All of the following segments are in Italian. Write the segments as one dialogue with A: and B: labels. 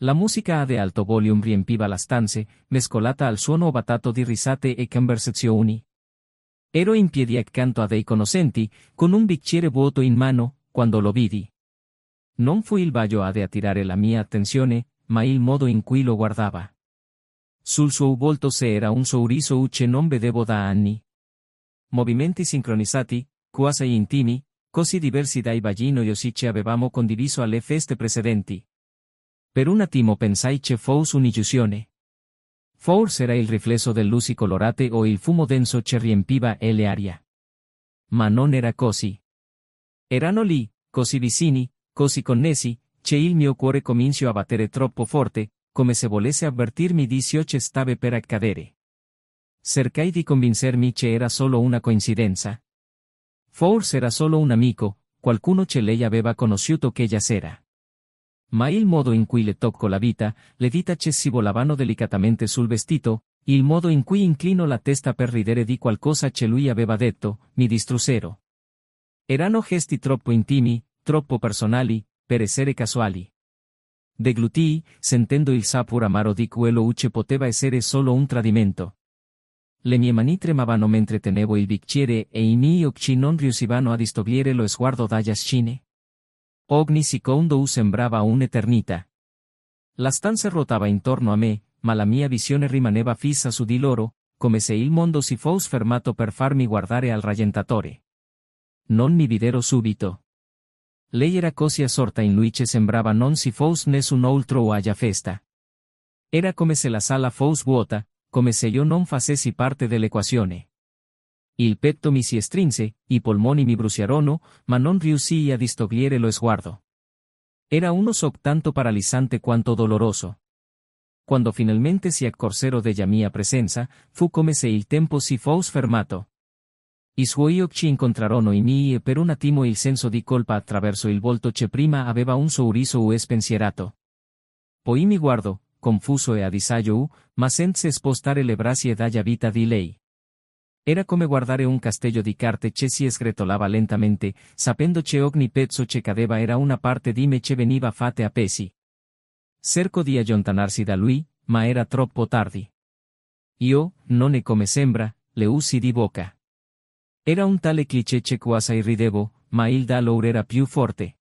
A: La musica ad alto volume riempiva la stanze, mescolata al suono ovattato di risate e conversazioni. Ero in piedi accanto a dei conoscenti, con un bicchiere vuoto in mano, quando lo vidi. Non fu il vaglio ad attirare la mia attenzione, ma il modo in cui lo guardava. Sul suo volto c'era un sorriso che non vedevo da anni. Movimenti sincronizzati, quasi intimi, così diversi dai bagli noiosi che avevamo condiviso alle feste precedenti. Per un attimo pensai che fosse un'illusione. Forse era il riflesso delle luci colorate o il fumo denso che riempiva l'aria. Ma non era così. Erano lì, così vicini, così connessi, che il mio cuore cominciò a battere troppo forte, come se volesse avvertirmi di ciò che stava per accadere. Cercai di convincermi che era solo una coincidenza. Forse era solo un amico, qualcuno che lei aveva conosciuto quella sera. Ma il modo in cui le toccò la vita, le dita che scivolavano delicatamente sul vestito, il modo in cui inclinò la testa per ridere di qualcosa che lui aveva detto, mi distrussero. Erano gesti troppo intimi, troppo personali, per essere casuali. Deglutii, sentendo il sapore amaro di quello che poteva essere solo un tradimento. Le mie mani tremavano mentre tenevo il bicchiere e i miei occhi non riuscivano a distogliere lo sguardo dalle scene. Ogni secondo sembrava un'eternità. La stanza ruotava intorno a me, ma la mia visione rimaneva fissa su di loro, come se il mondo si fosse fermato per farmi guardare al rallentatore. Non mi videro subito. Lei era così assorta in lui che sembrava non si fosse nessun altro alla festa. Era come se la sala fosse vuota, come se io non facessi parte dell'equazione. Il petto mi si strinse, i polmoni mi bruciarono, ma non riuscii a distogliere lo sguardo. Era uno shock tanto paralizzante quanto doloroso. Quando finalmente si accorsero della mia presenza, fu come se il tempo si fosse fermato. I suoi occhi incontrarono i miei e per un attimo il senso di colpa attraverso il volto che prima aveva un sorriso spensierato. Poi mi guardò, confuso e a disagio, ma senza spostare le braccia dalla vita di lei. Era come guardare un castello di carte che si sgretolava lentamente, sapendo che ogni pezzo che cadeva era una parte di me che veniva fatta a pezzi. Cercò di allontanarsi da lui, ma era troppo tardi. Io, non è come sembra, le usci di bocca. Era un tale cliché che quasi ridevo, ma il dolore era più forte.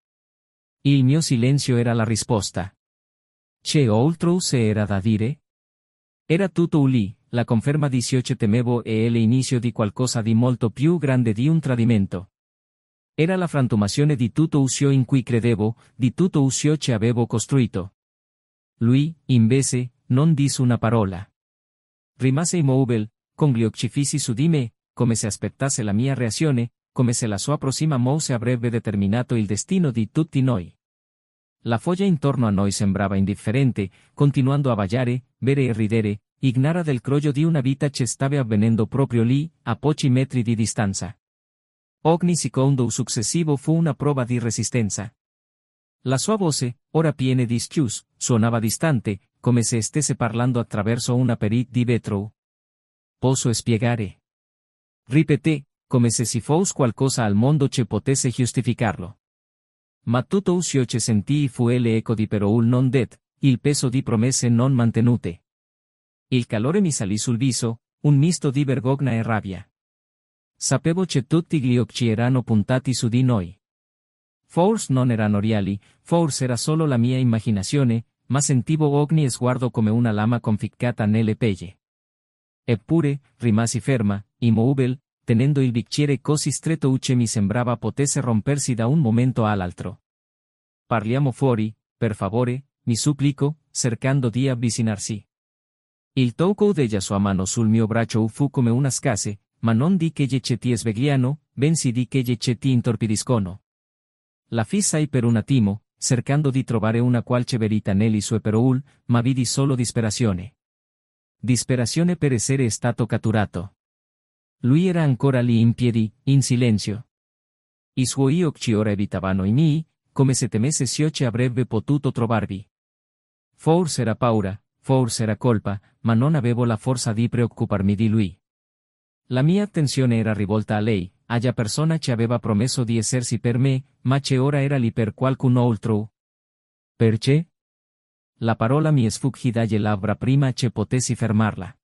A: Il mio silenzio era la risposta. C'è altro se era da dire? Era tutto lì, la conferma di ciò che temevo e l'inizio di qualcosa di molto più grande di un tradimento. Era la frantumazione di tutto ciò in cui credevo, di tutto ciò che avevo costruito. Lui, invece, non disse una parola. Rimase immobile, con gli occhi fissi su di me, come se aspettasse la mia reazione, come se la sua prossima mossa avrebbe determinato il destino di tutti noi. La foglia intorno a noi sembrava indifferente, continuando a ballare, bere e ridere, ignara del crollo di una vita che stava avvenendo proprio lì, a pochi metri di distanza. Ogni secondo successivo fu una prova di resistenza. La sua voce, ora piena di schius, suonava distante, come se stesse parlando attraverso una parete di vetro. Posso spiegare? Ripeté, come se ci fosse qualcosa al mondo che potesse giustificarlo. Ma tutto ciò che sentii fu l'eco di parole non dette, il peso di promesse non mantenute. Il calore mi salì sul viso, un misto di vergogna e rabbia. Sapevo che tutti gli occhi erano puntati su di noi. Forse non erano reali, forse era solo la mia immaginazione, ma sentivo ogni sguardo come una lama conficcata nelle pelle. Eppure, rimasi ferma, immobile, tenendo il bicchiere così stretto che mi sembrava potesse rompersi da un momento all'altro. Parliamo fuori, per favore, mi supplicò, cercando di avvicinarsi. Il tocco della sua mano sul mio braccio fu come una scase, ma non di che che ti svegliano, bensì di che ti intorpidiscono. La fissai per un attimo, cercando di trovare una qualche verità nelle sue parole, ma vidi solo disperazione. Disperazione per essere stato catturato. Lui era ancora lì in piedi, in silenzio. I suoi occhi ora evitavano i miei, come se temesse ciò che avrebbe potuto trovarvi. Forse era paura, forse era colpa, ma non avevo la forza di preoccuparmi di lui. La mia attenzione era rivolta a lei, alla persona che aveva promesso di essersi per me, ma che ora era lì per qualcun altro. Perché? La parola mi sfuggì l'abbra prima che potessi fermarla.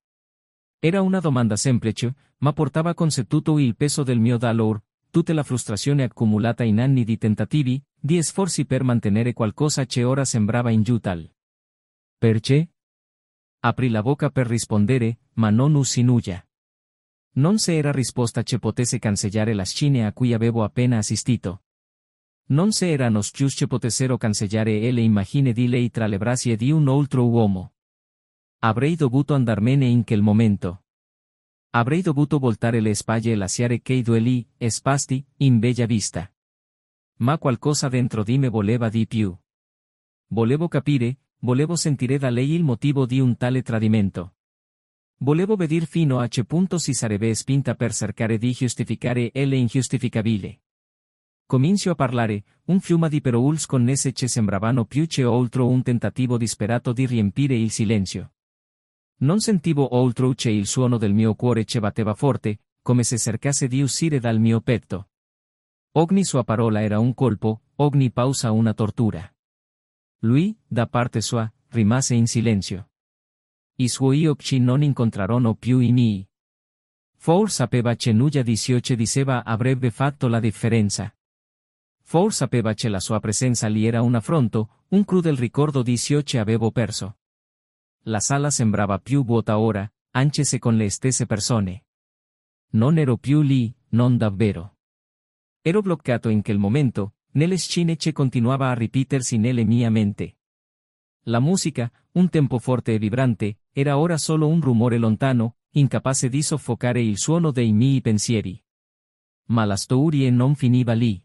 A: Era una domanda semplice, ma portava con sé tutto il peso del mio dolore, tutta la frustrazione accumulata in anni di tentativi, di sforzi per mantenere qualcosa che ora sembrava inutile. Perché? Aprì la bocca per rispondere, ma non uscì nulla. Non se era risposta che potesse cancellare la scena a cui avevo appena assistito. Non se erano scius che potessero cancellare le immagini di lei tra le braccia di un altro uomo. Avrei dovuto andarmene in quel momento. Avrei dovuto voltare le spalle e lasciare che i due lì, spasti, in bella vista. Ma qualcosa dentro di me voleva di più. Volevo capire, volevo sentire da lei il motivo di un tale tradimento. Volevo vedere fino a che punto si sarebbe spinta per cercare di giustificare l'ingiustificabile. Comincio a parlare, un fiume di parole connesse che sembravano più che altro un tentativo disperato di riempire il silenzio. Non sentivo altro che il suono del mio cuore che batteva forte, come se cercasse di uscire dal mio petto. Ogni sua parola era un colpo, ogni pausa una tortura. Lui, da parte sua, rimase in silenzio. I suoi occhi non incontrarono più i miei. Forse sapeva che nulla di ciò che diceva avrebbe fatto la differenza. Forse sapeva che la sua presenza lì era un affronto, un crudel ricordo di ciò che avevo perso. La sala sembrava più vuota ora, anche se con le stesse persone. Non ero più lì, non davvero. Ero bloccato in quel momento, nelle scene che continuava a ripetersi nelle mia mente. La musica, un tempo forte e vibrante, era ora solo un rumore lontano, incapace di soffocare il suono dei miei pensieri. Ma la storia non finiva lì.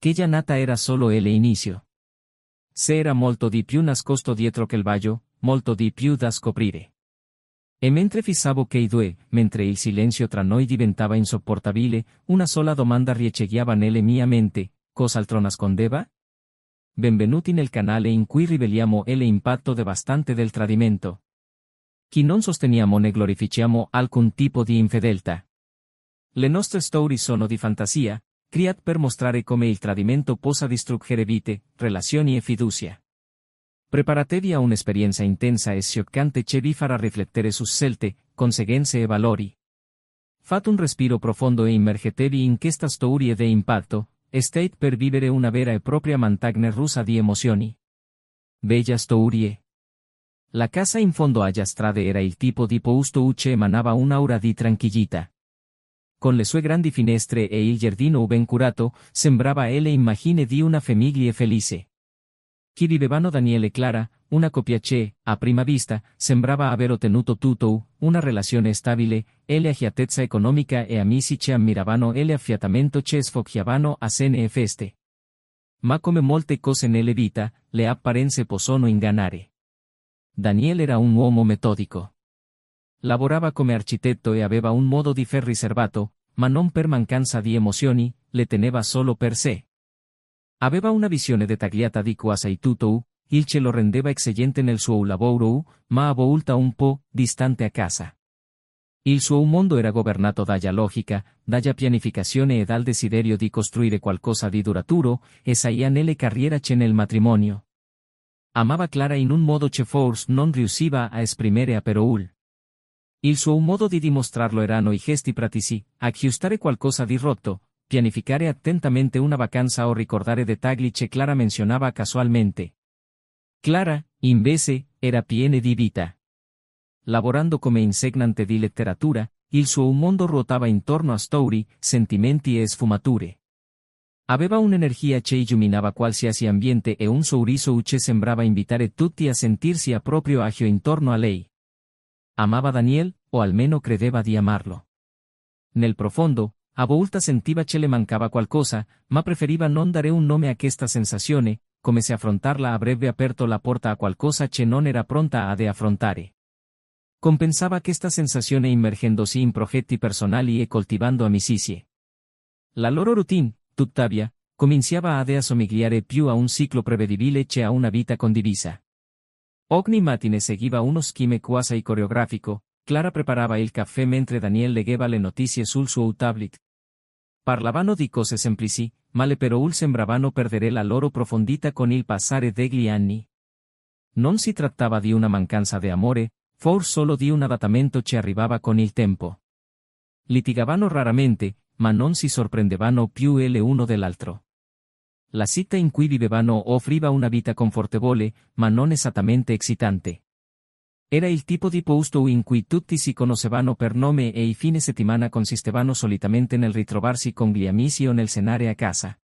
A: Quella nata era solo l'inizio. Se era molto di più nascosto dietro quel vaglio, molto di più da scoprire. E mentre fissavo quei due, mentre il silenzio tra noi diventava insopportabile, una sola domanda riecheggiava nelle mia mente: cos'altro nascondeva? Benvenuti nel canale in cui riveliamo l'impatto devastante del tradimento. Chi non sosteniamo né glorifichiamo alcun tipo di infedeltà. Le nostre storie sono di fantasia, create per mostrare come il tradimento possa distruggere vite, relazioni e fiducia. Preparatevi a un'esperienza intensa e scioccante che vi farà riflettere su scelte, conseguenze e valori. Fate un respiro profondo e immergetevi in questa storia di impatto, state per vivere una vera e propria montagna russa di emozioni. Bella storie. La casa in fondo alla strada era il tipo di posto che emanava un'aura di tranquillità. Con le sue grandi finestre e il giardino ben curato, sembrava l'immagine di una famiglia felice. Chi vivevano Daniele e Clara, una coppia che, a prima vista, sembrava aver ottenuto tutto, una relazione stabile, l'agiatezza economica e amici che ammiravano l'affiatamento che sfoggiavano a cene e feste. Ma come molte cose nelle vita, le apparenze possono ingannare. Daniele era un uomo metodico. Lavorava come architetto e aveva un modo di fare riservato, ma non per mancanza di emozioni, le teneva solo per sé. Aveva una visione dettagliata di quasi tutto, il che lo rendeva eccellente nel suo lavoro, ma a volte un po' distante a casa. Il suo mondo era governato dalla logica, dalla pianificazione e dal desiderio di costruire qualcosa di duraturo, e sia nelle carriere che nel matrimonio. Amava Clara in un modo che forse non riusciva a esprimere a Perul. Il suo modo di dimostrarlo erano i gesti pratici, aggiustare qualcosa di rotto, pianificare attentamente una vacanza o ricordare dettagli che Clara menzionava casualmente. Clara, invece, era piena di vita. Lavorando come insegnante di letteratura, il suo mondo ruotava intorno a storie, sentimenti e sfumature. Aveva un'energia che illuminava qualsiasi ambiente e un sorriso che sembrava invitare tutti a sentirsi a proprio agio intorno a lei. Amava Daniel, o almeno credeva di amarlo. Nel profondo, a volte sentiva che le mancava qualcosa, ma preferiva non dare un nome a questa sensazione, come se affrontarla avrebbe aperto la porta a qualcosa che non era pronta ad affrontare. Compensava questa sensazione immergendosi in progetti personali e coltivando amicizie. La loro routine, tuttavia, cominciava ad assomigliare più a un ciclo prevedibile che a una vita condivisa. Ogni mattina seguiva uno schema quasi coreografico. Clara preparava il caffè mentre Daniel leggeva le notizie sul suo tablet. Parlavano di cose semplici, ma le parole sembravano perdere la loro profondità con il passare degli anni. Non si trattava di una mancanza di amore, for solo di un adattamento che arrivava con il tempo. Litigavano raramente, ma non si sorprendevano più l'uno dell'altro. La città in cui vivevano offriva una vita confortevole, ma non esattamente excitante. Era il tipo di posto in cui tutti si conoscevano per nome e i fine settimana consistevano solitamente nel ritrovarsi con gli amici o nel cenare a casa.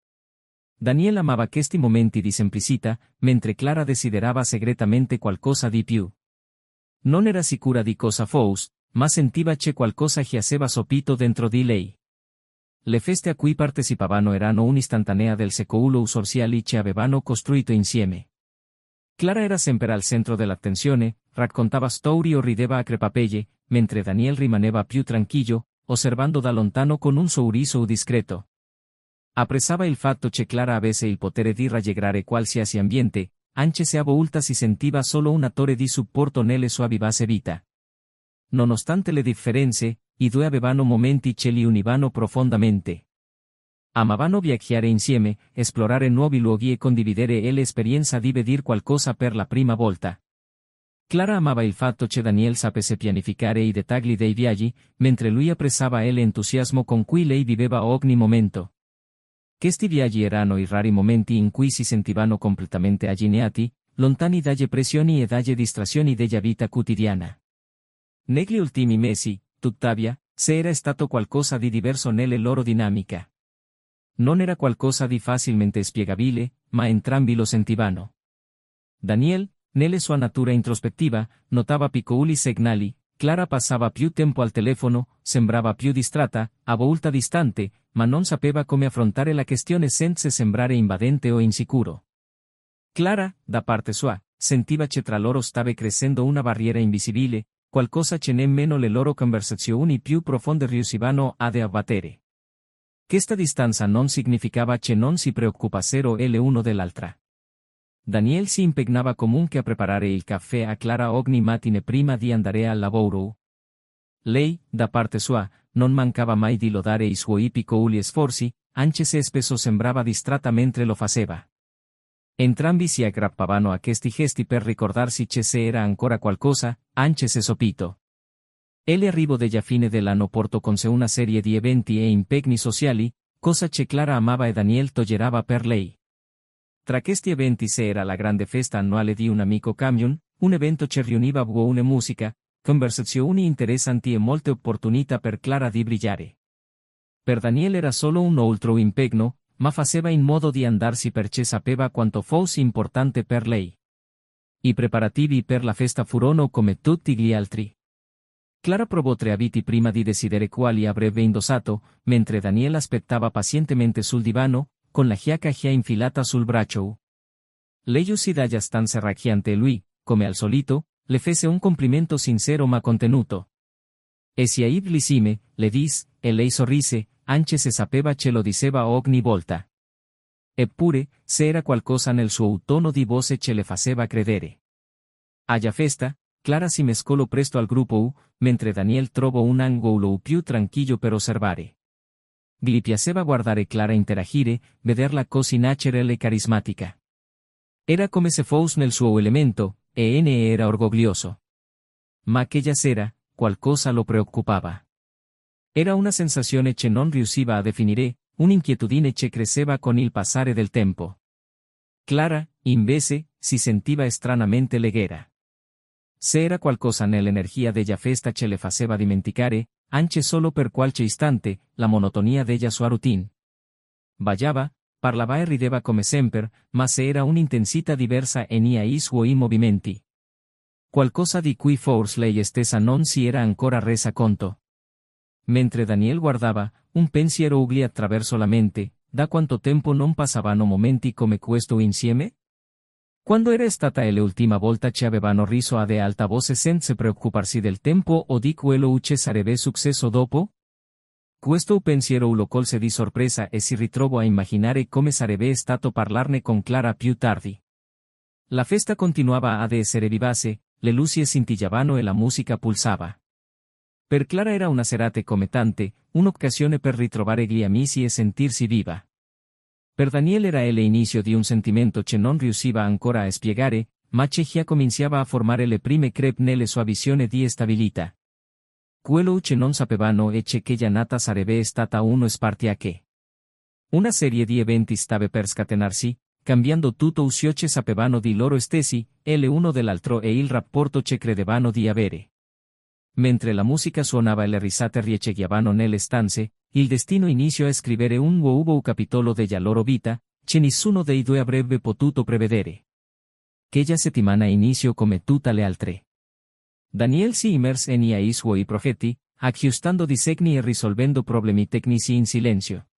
A: Daniel amava questi momenti di semplicità, mentre Clara desiderava segretamente qualcosa di più. Non era sicura di cosa fosse, ma sentiva che qualcosa giaceva sopito dentro di lei. Le feste a cui partecipavano erano un'istantanea del secolo sorciali che avevano costruito insieme. Clara era sempre al centro dell'attenzione, raccontava storie o rideva a crepapelle, mentre Daniel rimaneva più tranquillo, osservando da lontano con un sorriso discreto. Apprezzava il fatto che Clara avesse il potere di rallegrare qualsiasi ambiente, anche se a volte si sentiva solo un attore di supporto nelle sue vivace vita. Nonostante le differenze, i due avevano momenti che li univano profondamente. Amavano viaggiare insieme, esplorare nuovi luoghi e condividere l'esperienza di vedere qualcosa per la prima volta. Clara amava il fatto che Daniel sapesse pianificare i dettagli dei viaggi, mentre lui apprezzava l'entusiasmo con cui lei viveva ogni momento. Questi viaggi erano i rari momenti in cui si sentivano completamente allineati, lontani dalle pressioni e dalle distrazioni della vita quotidiana. Negli ultimi mesi, tuttavia, se era stato qualcosa di diverso nelle loro dinamica. Non era qualcosa di facilmente spiegabile, ma entrambi lo sentivano. Daniel, nella sua natura introspettiva, notava piccoli segnali. Clara passava più tempo al telefono, sembrava più distratta, a volte distante, ma non sapeva come affrontare la questione senza sembrare invadente o insicuro. Clara, da parte sua, sentiva che tra loro stava crescendo una barriera invisibile, qualcosa che nemmeno le loro conversazioni più profonde riuscivano ad abbattere. Questa distanza non significava che non si preoccupassero l'uno dell'altra. Daniel si impegnava comunque a preparare il caffè a Clara ogni mattina prima di andare al lavoro. Lei, da parte sua, non mancava mai di lodare i suoi piccoli sforzi, anche se spesso sembrava distratta mentre lo faceva. Entrambi si aggrappavano a questi gesti per ricordarsi che se era ancora qualcosa, anche se sopito. L'arrivo della fine dell'anno portò con sé una serie di eventi e impegni sociali, cosa che Clara amava e Daniel tollerava per lei. Tra questi eventi c'era la grande festa annuale di un amico camion, un evento che riuniva buona musica, conversazioni interessanti e molte opportunità per Clara di brillare. Per Daniel era solo un altro impegno, ma faceva in modo di andarsi perché sapeva quanto fosse importante per lei. I preparativi per la festa furono come tutti gli altri. Clara provò 3 abiti prima di decidere quali avrebbe indossato, mentre Daniel aspettava pazientemente sul divano, con la giacca già infilata sul braccio. Lei uscì dalla stanza raggiante e lui, come al solito, le fece un complimento sincero ma contenuto. E si ahí glissime, le disse, e lei sorrise, anche se sapeva che lo diceva ogni volta. Eppure, se era qualcosa nel suo tono di voce che le faceva credere. Alla festa, Clara si mescolò presto al gruppo, mentre Daniel trovò un angolo più tranquillo per osservare. Gli piaceva guardare Clara interagire, vederla così naturale e carismatica. Era come se fosse nel suo elemento, e ne era orgoglioso. Ma aquella sera, qualcosa lo preoccupava. Era una sensazione che non riusciva a definire, un'inquietudine che cresceva con il passare del tempo. Clara, invece, si sentiva stranamente leggera. Se era qualcosa nell'energia della festa che le faceva dimenticare, anche solo per qualche istante, la monotonia della sua routine. Ballava, parlava e rideva come sempre, ma se era un'intensità diversa nei suoi movimenti. Qualcosa di cui forse lei stessa non si era ancora resa conto. Mentre Daniel guardava, un pensiero gli attraversò la mente: da quanto tempo non passavano momenti come questo insieme? Quando era stata l'ultima volta che avevano riso ad alta voce senza preoccuparsi del tempo o di quello che sarebbe successo dopo? Questo pensiero lo colse di sorpresa e si ritrovò a immaginare come sarebbe stato parlarne con Clara più tardi. La festa continuava ad essere vivace, le luci scintillavano e la musica pulsava. Per Clara era una serata come tante, un'occasione per ritrovare gli amici e sentirsi viva. Per Daniel era l'inizio di un sentimento che non riusciva ancora a spiegare, ma che già cominciava a formare le prime crepe nelle sua visione di stabilità. Quello che non sapevano è che quella nata sarebbe stata uno spartiacque. Una serie di eventi stava per scatenarsi, cambiando tutto ciò che sapevano di loro stessi, e l'uno dell'altro e il rapporto che credevano di avere. Mentre la musica suonava e le risate riecheggiavano nelle stanze, il destino iniziò a scrivere un nuovo capitolo della loro vita, che nessuno dei due avrebbe potuto prevedere. Quella settimana iniziò come tutte le altre. Daniel si immerse ai suoi progetti, aggiustando disegni e risolvendo problemi tecnici in silenzio.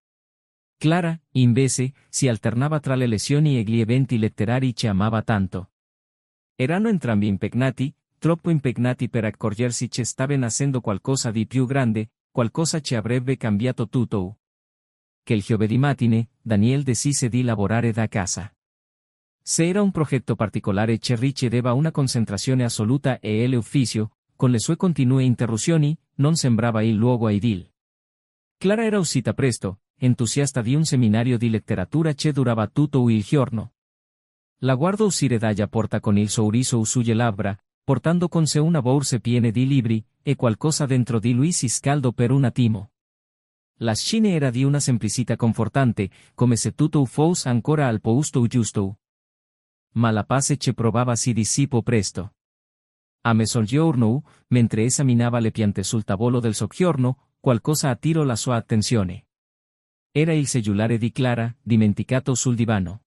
A: Clara, invece, si alternava tra le lezioni e gli eventi letterari che amava tanto. Erano entrambi impegnati, troppo impegnati per accorgersi che stava nascendo qualcosa di più grande, qualcosa che avrebbe cambiato tutto. Quel giovedì mattina, Daniel decise di lavorare da casa. Se era un progetto particolare che richiedeva una concentrazione assoluta e l'ufficio, con le sue continue interruzioni, non sembrava il luogo ideale. Clara era uscita presto, entusiasta di un seminario di letteratura che durava tutto il giorno. La guardo uscire dalla porta con il sorriso sulle labbra, portando con sé una borsa piena di libri, e qualcosa dentro di lui si scaldò per un attimo. La scena era di una semplicità confortante, come se tutto fosse ancora al posto giusto. Ma la pace che provava si dissipò presto. A mezzogiorno, mentre esaminava le piante sul tavolo del soggiorno, qualcosa attirò la sua attenzione. Era il cellulare di Clara, dimenticato sul divano.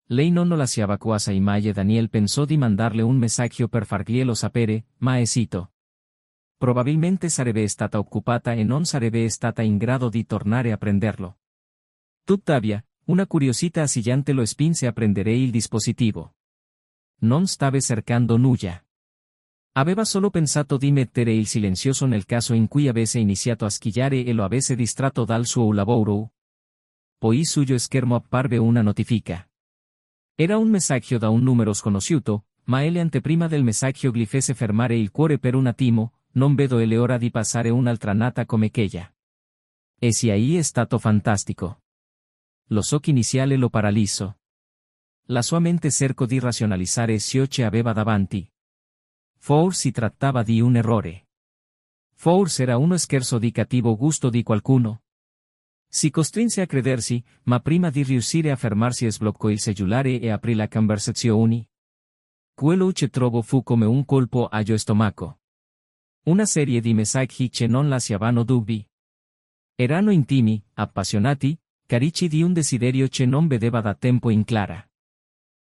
A: Lei non lo lasciava quasi mai e Daniel pensò di mandarle un messaggio per farglielo sapere, ma esitò. Probabilmente sarebbe stata occupata e non sarebbe stata in grado di tornare a prenderlo. Tuttavia, una curiosità assillante lo spinse a prendere il dispositivo. Non stava cercando nulla. Aveva solo pensato di mettere il silenzioso nel caso in cui avesse iniziato a schigliare e lo avesse distratto dal suo lavoro. Poi sullo schermo apparve una notifica. Era un messaggio da un numero sconosciuto, ma l'anteprima del messaggio gli fece fermare il cuore per un attimo. Non vedo le ora di passare un'altra nata come quella. E sì, ahí è stato fantastico. Lo shock iniziale lo paralizzò. La sua mente cercò di razionalizzare ciò che aveva davanti. Forse si trattava di un errore. Forse era uno scherzo di cattivo gusto di qualcuno. Si costrinse a credersi, ma prima di riuscire a fermarsi sbloccò il cellulare e aprì la conversazione. Quello che trovò fu come un colpo allo stomaco. Una serie di messaggi che non lasciavano dubbi. Erano intimi, appassionati, carichi di un desiderio che non vedeva da tempo in Clara.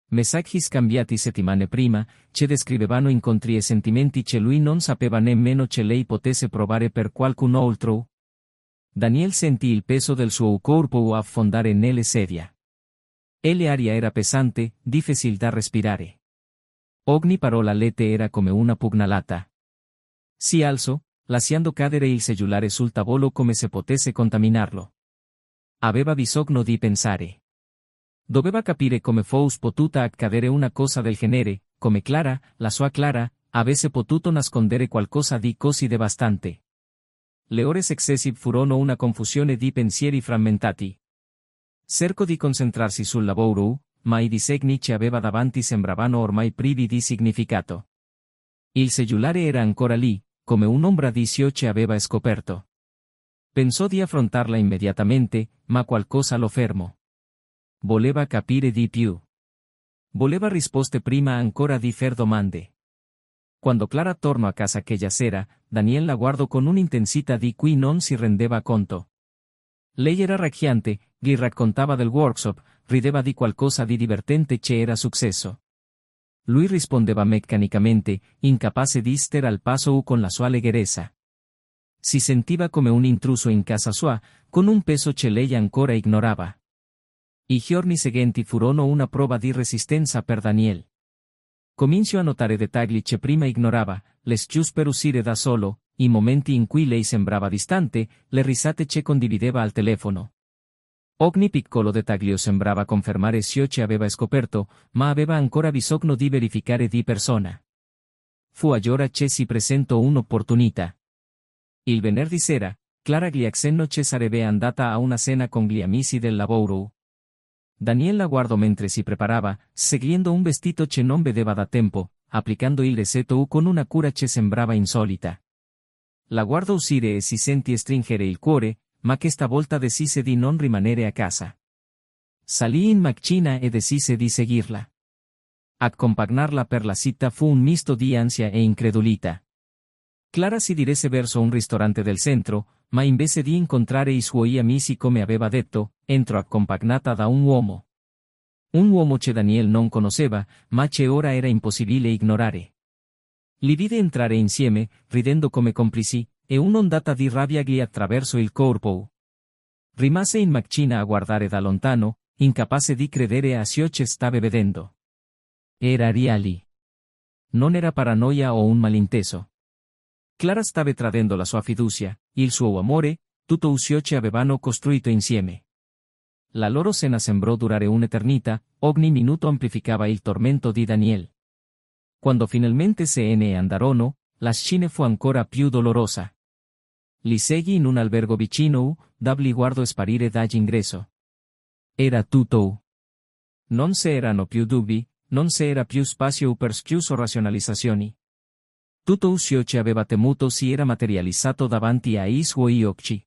A: Messaggi scambiati settimane prima, che descrivevano incontri e sentimenti che lui non sapeva nemmeno che lei potesse provare per qualcun altro. Daniel sentì il peso del suo corpo affondare nelle sedia. E l'aria era pesante, difficile da respirare. Ogni parola lette era come una pugnalata. Si alzò, lasciando cadere il cellulare sul tavolo come se potesse contaminarlo. Aveva bisogno di pensare. Doveva capire come fosse potuta accadere una cosa del genere, come Clara, la sua Clara, avesse potuto nascondere qualcosa di così devastante. Le ore successive furono una confusione di pensieri frammentati. Cercò di concentrarsi sul lavoro, ma i disegni che aveva davanti sembravano ormai privi di significato. Il cellulare era ancora lì, come un'ombra di ciò che aveva scoperto. Pensò di affrontarla immediatamente, ma qualcosa lo fermò. Voleva capire di più. Voleva risposte prima ancora di far domande. Quando Clara tornò a casa quella sera, Daniel la guardò con un'intensità di cui non si rendeva conto. Lei era raggiante, gli raccontava del workshop, rideva di qualcosa di divertente che era successo. Lui rispondeva meccanicamente, incapace di stare al passo con la sua leggerezza. Si sentiva come un intruso in casa sua, con un peso che lei ancora ignorava. I giorni seguenti furono una prova di resistenza per Daniel. Cominciò a notare dettagli che prima ignorava, le excuse per uscire da solo, i momenti in cui lei sembrava distante, le risate che condivideva al telefono. Ogni piccolo dettaglio sembrava confermare ciò che aveva scoperto, ma aveva ancora bisogno di verificare di persona. Fu allora che si presentò un'opportunità. Il venerdì sera, Clara gli accennò che sarebbe andata a una cena con gli amici del lavoro. Daniel la guardò mentre si preparava, seguendo un vestito che non vedeva da tempo, applicando il receto con una cura che sembrava insolita. La guardò uscire e si sentì stringere il cuore, ma questa volta decise di non rimanere a casa. Salì in macchina e decise di seguirla. Accompagnarla per la città fu un misto di ansia e incredulità. Clara si diresse verso un ristorante del centro, ma invece di incontrare i suoi amici come aveva detto, entrò accompagnata da un uomo. Un uomo che Daniel non conosceva, ma che ora era impossibile ignorare. Li vide entrare insieme, ridendo come complici, e un'ondata di rabbia gli attraverso il corpo. Rimase in macchina a guardare da lontano, incapace di credere a ciò che stava vedendo. Era reali. Non era paranoia o un malinteso. Clara stava tradendo la sua fiducia, il suo amore, tutto ciò che avevano costruito insieme. La loro cena sembrò durare un'eternità, ogni minuto amplificava il tormento di Daniel. Quando finalmente se ne andarono, la scena fu ancora più dolorosa. Li seguì in un albergo vicino, li guardò sparire dall'ingresso. Era tutto. Non c'erano più dubbi, non c'era più spazio per scuse o razionalizzazioni. Tutto ciò che aveva temuto si era materializzato davanti ai suoi occhi.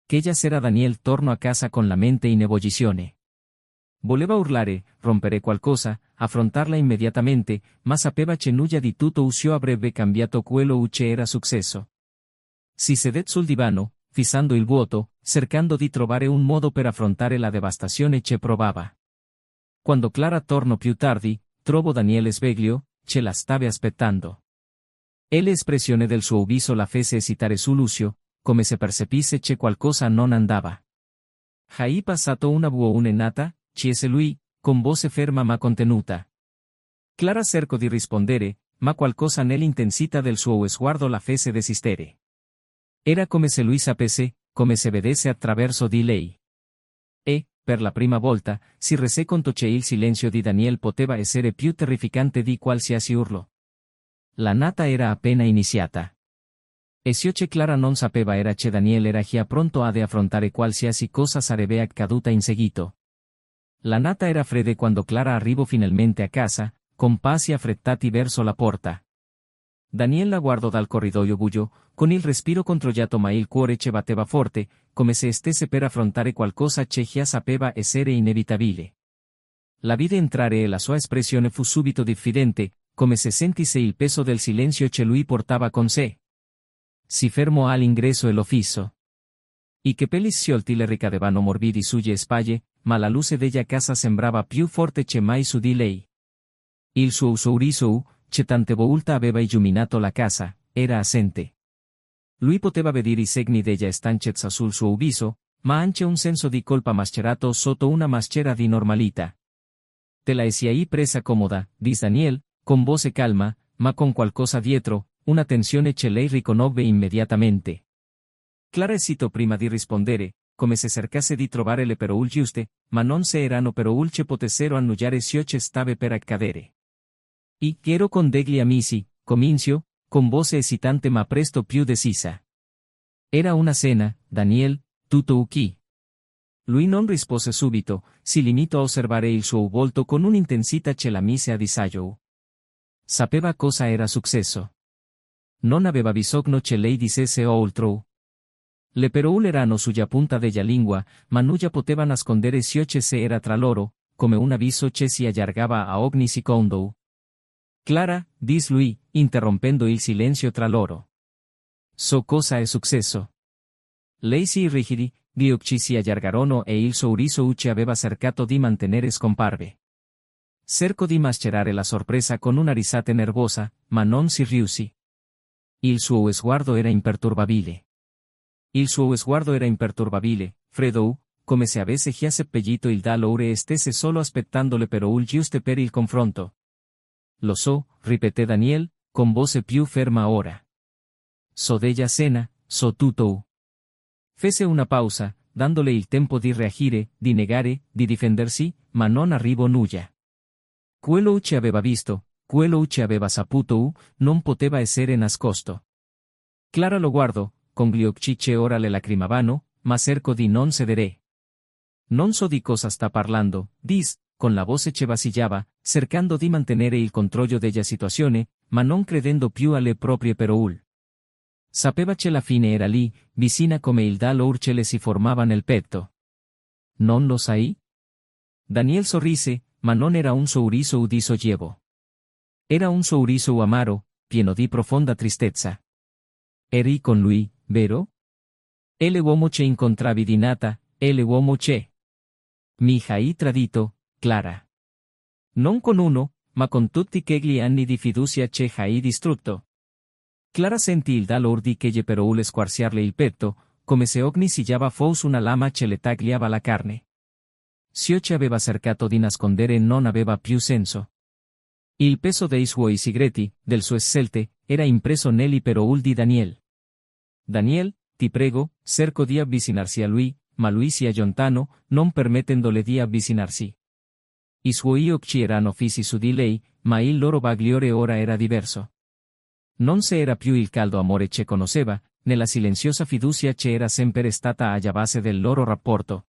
A: Quella sera Daniel tornò a casa con la mente in ebullizione. Voleva urlare, rompere qualcosa, affrontarla immediatamente, ma sapeva che nulla di tutto ciò avrebbe cambiato quello che era successo. Si sedette sul divano, fissando il vuoto, cercando di trovare un modo per affrontare la devastazione che provava. Quando Clara tornò più tardi, trovò Daniel sveglio, che la stava aspettando. E l'espressione del suo viso la fece esitare su Lucio, come se percepisse che qualcosa non andava. Hai passato una buongiornata? Chiese lui, con voce ferma ma contenuta. Clara cercò di rispondere, ma qualcosa nell'intensità del suo sguardo la fece desistere. Era come se lui sapesse, come se vedesse attraverso di lei. E, per la prima volta, si rese conto che il silenzio di Daniel poteva essere più terrificante di qualsiasi urlo. La nata era appena iniziata. E ciò che Clara non sapeva era che Daniel era già pronto ad affrontare qualsiasi cosa sarebbe accaduta in seguito. La nata era fredda quando Clara arrivò finalmente a casa, con passi affrettati verso la porta. Daniel la guardò dal corridoio buio, con il respiro controllato ma il cuore che batteva forte, come se stesse per affrontare qualcosa che già sapeva essere inevitabile. La vide entrare e la sua espressione fu subito diffidente, come se sentisse il peso del silenzio che lui portava con sé. Si fermò all'ingresso e lo fissò. I capelli sciolti le ricadevano morbidi sulle spalle, ma la luce della casa sembrava più forte che mai su di lei. Il suo sorriso, che tante volte aveva illuminato la casa, era assente. Lui poteva vedere i segni della stanchezza sul suo viso, ma anche un senso di colpa mascherato sotto una maschera di normalità. Te la sei presa comoda, disse Daniel, con voce calma, ma con qualcosa dietro, una tensione che lei riconobbe immediatamente. Clara esitò prima di rispondere, come se cercasse di trovare le parole giuste, ma non se erano parole che potessero annullare ciò che stava per accadere. I ero con degli amici, cominciò, con voce esitante ma presto più decisa. Era una cena, Daniel, tutto ok. Lui non rispose subito, si limitò a osservare il suo volto con un'intensità che la mise a disagio. Sapeva cosa era successo. Non aveva bisogno che lei dicesse altro. Le parole erano sulla punta della lingua, ma nulla poteva nascondere ciò che se era tra loro, come un avviso che si allargava a ogni secondo. Clara, disse lui, interrompendo il silenzio tra loro. So cosa è successo. Lei si irrigidì, gli occhi si allargarono e il sorriso che aveva cercato di mantenere scomparve. Cercò di mascherare la sorpresa con una risata nervosa, ma non si riuscì. Il suo sguardo era imperturbabile. Il suo sguardo era imperturbabile, freddo, come se avesse già seppellito il dolore e stesse solo aspettando le parole giuste per il confronto. Lo so, ripeté Daniel, con voce più ferma ora. So della cena, so tutto. Fece una pausa, dandole il tempo di reagire, di negare, di difendersi, ma non arrivò nulla. Quello che aveva visto, quello che aveva saputo, non poteva essere nascosto. Clara lo guardò, con gli occhi che ora le lacrimavano, ma cercò di non cedere. Non so di cosa sta parlando, dis, con la voce che vacillava, cercando di mantenere il controllo della situazione, ma non credendo più alle proprie parole. Sapeva che la fine era lì, vicina come il dolore che le si formava nel petto. Non lo sai? Daniel sorrise, ma non era un sorriso di sollievo. Era un sorriso amaro, pieno di profonda tristezza. Eri con lui, vero? E l'uomo che incontravi di nata, e l'uomo che mi hai tradito, Clara. Non con uno, ma con tutti quegli anni di fiducia che hai distrutto. Clara sentì il dolore di quelle parole squarciarle il petto, come se ogni sillaba fosse una lama che le tagliava la carne. Ciò che aveva cercato di nascondere non aveva più senso. Il peso dei suoi segreti, del suo scelte, era impresso negli parole di Daniel. Daniel, ti prego, cerco di avvicinarsi a lui, ma lui si allontano, non permettendole di avvicinarsi. I suoi occhi erano fissi su di lei, ma il loro bagliore ora era diverso. Non se era più il caldo amore che conosceva, nella silenziosa fiducia che era sempre stata alla base del loro rapporto.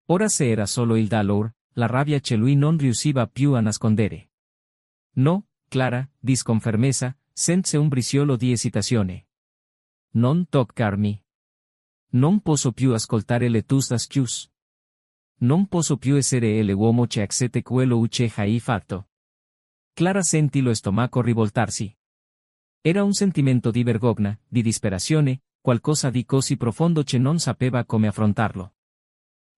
A: Ora se era solo il dolore, la rabbia che lui non riusciva più a nascondere. No, Clara, dis con fermezza, senza un briciolo di esitazione. Non toccarmi. Non posso più ascoltare le tue excuse. Non posso più essere l'uomo che accette quello che hai fatto. Clara sentì lo stomaco rivoltarsi. Era un sentimento di vergogna, di disperazione, qualcosa di così profondo che non sapeva come affrontarlo.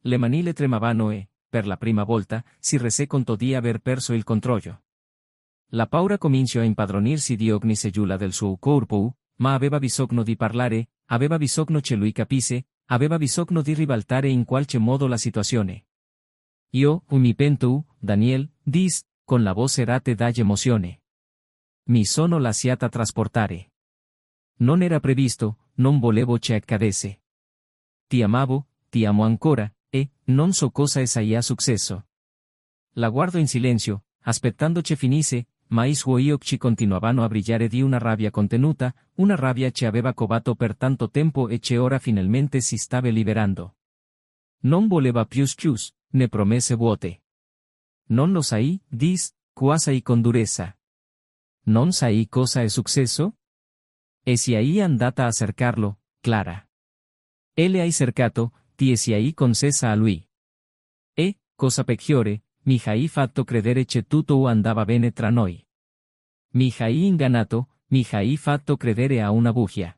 A: Le mani le tremavano e, per la prima volta, si rese conto di aver perso il controllo. La paura cominciò a impadronirsi di ogni cellula del suo corpo, ma aveva bisogno di parlare, aveva bisogno che lui capisse, aveva bisogno di ribaltare in qualche modo la situazione. Io, mi pento, Daniel, dis, con la voce rate da emozione. Mi sono lasciata trasportare. Non era previsto, non volevo che accadesse. Ti amavo, ti amo ancora, e, non so cosa sia successo. La guardo in silenzio, aspettando che finisse, ma i suoi occhi continuavano a brillare di una rabbia contenuta, una rabbia che aveva covato per tanto tempo e che ora finalmente si stava liberando. Non voleva più scuse, né promesse vuote. Non lo sai, dis, quasi con durezza. Non sai cosa è successo? E sei andata a cercarlo, Clara. E le hai cercato, ti sei concessa a lui. E, cosa peggiore, mi hai fatto credere che tutto andava bene tra noi. Mi hai ingannato, mi hai fatto credere a una bugia.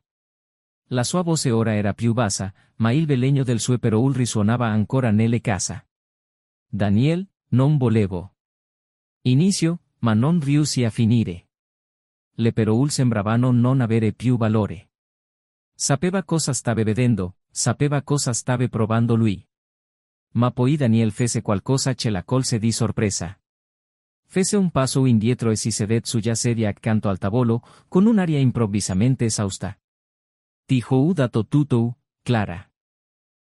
A: La sua voce ora era più bassa, ma il veleno del suo parole risuonava ancora nelle casa. Daniel, non volevo. Inizio, ma non riuscì a finire. Le parole sembravano non avere più valore. Sapeva cosa stava vedendo, sapeva cosa stava provando lui. Ma poi Daniel fece qualcosa che la colse di sorpresa. Fece un passo indietro e si sedette sulla sedia accanto al tavolo, con un'aria improvvisamente esausta. Ti ho dato tutto, Clara.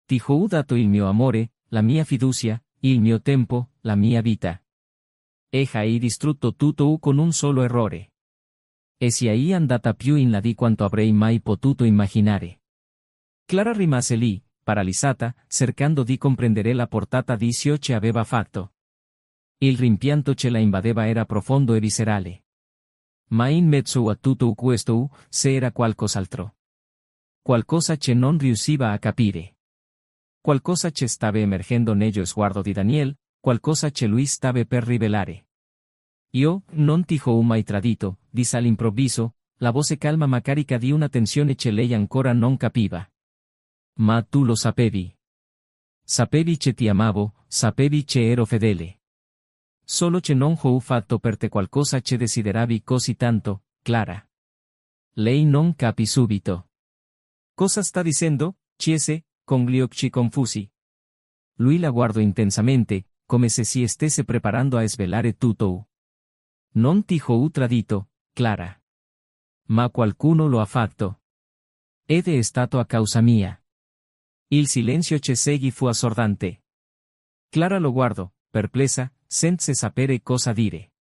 A: Ti ho dato il mio amore, la mia fiducia, il mio tempo, la mia vita. E hai distrutto tutto con un solo errore. E sei andata più in là di quanto avrei mai potuto immaginare. Clara rimase lì, paralizzata, cercando di comprendere la portata di ciò che aveva fatto. Il rimpianto che la invadeva era profondo e viscerale. Ma in mezzo a tutto questo, c'era qualcos'altro. Qualcosa che non riusciva a capire. Qualcosa che stava emergendo nello sguardo di Daniel, qualcosa che lui stava per rivelare. Io, non ti ho mai tradito, disse all'improvviso, la voce calma ma carica di una tensione che lei ancora non capiva. Ma tu lo sapevi. Sapevi che ti amavo, sapevi che ero fedele. Solo che non ho fatto per te qualcosa che desideravi così tanto, Clara. Lei non capì subito. Cosa sta dicendo? Chiese, con gli occhi confusi. Lui la guardò intensamente, come se si stesse preparando a svelare tutto. Non ti ho tradito, Clara. Ma qualcuno lo ha fatto. Ed è stato a causa mia. Il silenzio che seguì fu assordante. Clara lo guardò, perplessa, senza sapere cosa dire.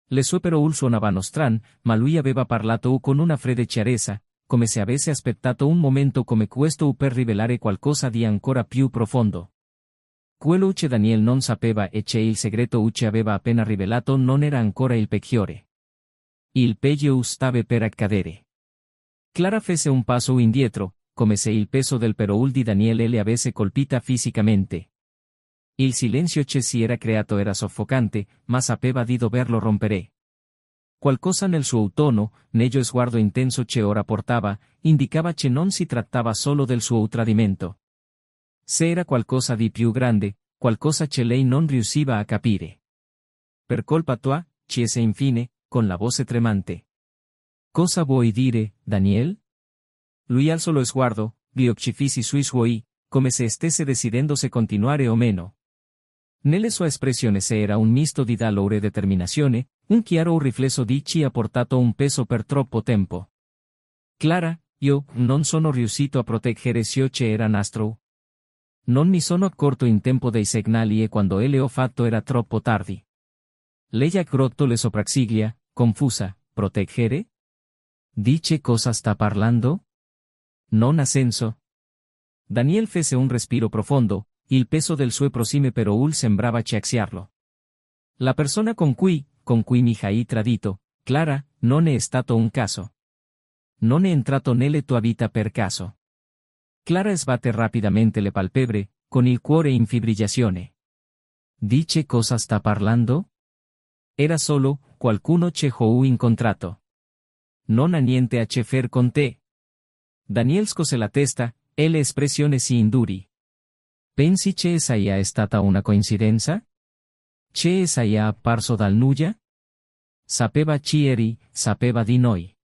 A: Le sue parole suonavano strane, ma lui aveva parlato con una fredda chiarezza, come se avesse aspettato un momento come questo per rivelare qualcosa di ancora più profondo. Quello uche Daniel non sapeva e che il segreto uche aveva appena rivelato non era ancora il peggiore. Il peggio stava per accadere. Clara fece un passo indietro, come se il peso del perol di Daniele le avesse colpita fisicamente. Il silenzio che si era creato era soffocante, ma sapeva di doverlo rompere. Qualcosa nel suo tono, nello sguardo intenso che ora portava, indicava che non si trattava solo del suo tradimento. Se era qualcosa di più grande, qualcosa che lei non riusciva a capire. Per colpa tua, chiese infine, con la voce tremante. Cosa vuoi dire, Daniel? Lui alzò lo sguardo, gli occhi fissi sui suoi, come se stesse decidendo se continuare o meno. Nelle sue espressioni se era un misto di dolore e determinazione, un chiaro riflesso di chi ha portato un peso per troppo tempo. Clara, io non sono riuscito a proteggere ciò che era nastro. Non mi sono accorto in tempo dei segnali e quando le ho fatto era troppo tardi. Lei ha rotto le sopracciglia, confusa. ¿Proteggere? ¿Dice cosa sta parlando? Non ha senso. Daniel fece un respiro profondo, il peso del suo prosime perol sembrava ciaxiarlo. La persona con cui mi hai tradito, Clara, non è stato un caso. Non è entrato nelle tua vita per caso. Clara sbatte rapidamente le palpebre, con il cuore in fibrillazione. Dice cosa sta parlando? Era solo, qualcuno che ho incontrato. Non ha niente a che fare con te. Daniel scose la testa, e l'espressione si indurì. Pensi che sia stata una coincidenza? Che sia apparso dal nulla? Sapeva chi eri, sapeva di noi.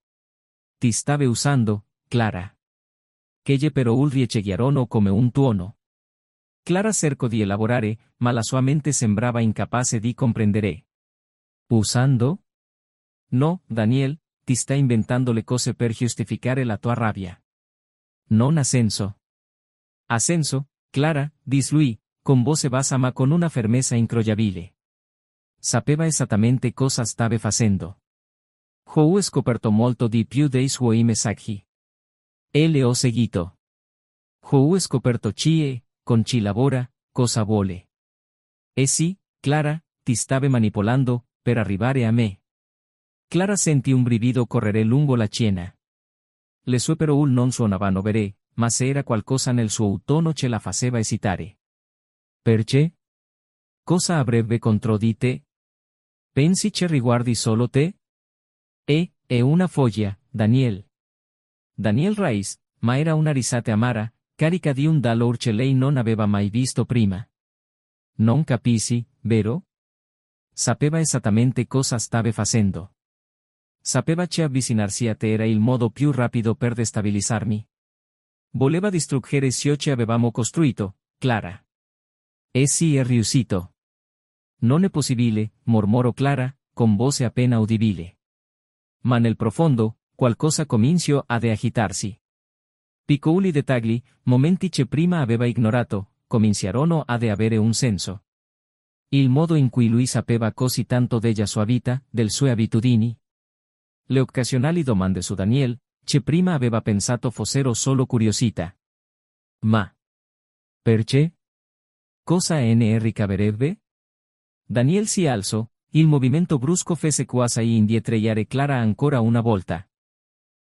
A: Ti stava usando, Clara. Che però riecheggiarono come un tuono. Clara cercò di elaborare, ma la sua mente sembrava incapace di comprendere. ¿Usando? No, Daniel, ti sta inventando le cose per giustificare la tua rabbia. Non ha senso. Ha senso, Clara, dis lui, con voce bassa ma con una fermezza incrollabile. Sapeva esattamente cosa stava facendo. Ho scoperto molto di più dei suoi messaggi. E le ho seguito. Ho scoperto chi è, con chi lavora, cosa vuole. E sì, Clara, ti stava manipolando, per arrivare a me. Clara sentì un brivido correre lungo la schiena. Le sue parole non suonavano vere, ma se era qualcosa nel suo tono che la faceva esitare. Perché? Cosa avrebbe contro di te? Pensi che riguardi solo te? È una foglia, Daniel. Daniel Rice, ma era una risata amara, carica di un dolore che lei non aveva mai visto prima. Non capisci, vero? Sapeva esattamente cosa stava facendo. Sapeva che avvicinarsi a te era il modo più rapido per destabilizzarmi. Voleva distruggere ciò che avevamo costruito, Clara. E sì è riuscito. Non è possibile, mormorò Clara, con voce appena udibile. Ma nel profondo, qualcosa cominciò ad agitarsi. Piccoli dettagli, momenti che prima aveva ignorato, cominciarono ad avere un senso. Il modo in cui lui sapeva così tanto della sua vita, delle sue abitudini. Le occasionali domande su Daniel, che prima aveva pensato fossero solo curiosità. Ma perché? Cosa ne ricaverebbe? Daniel si alzò, il movimento brusco fece quasi indietreggiare Clara ancora una volta.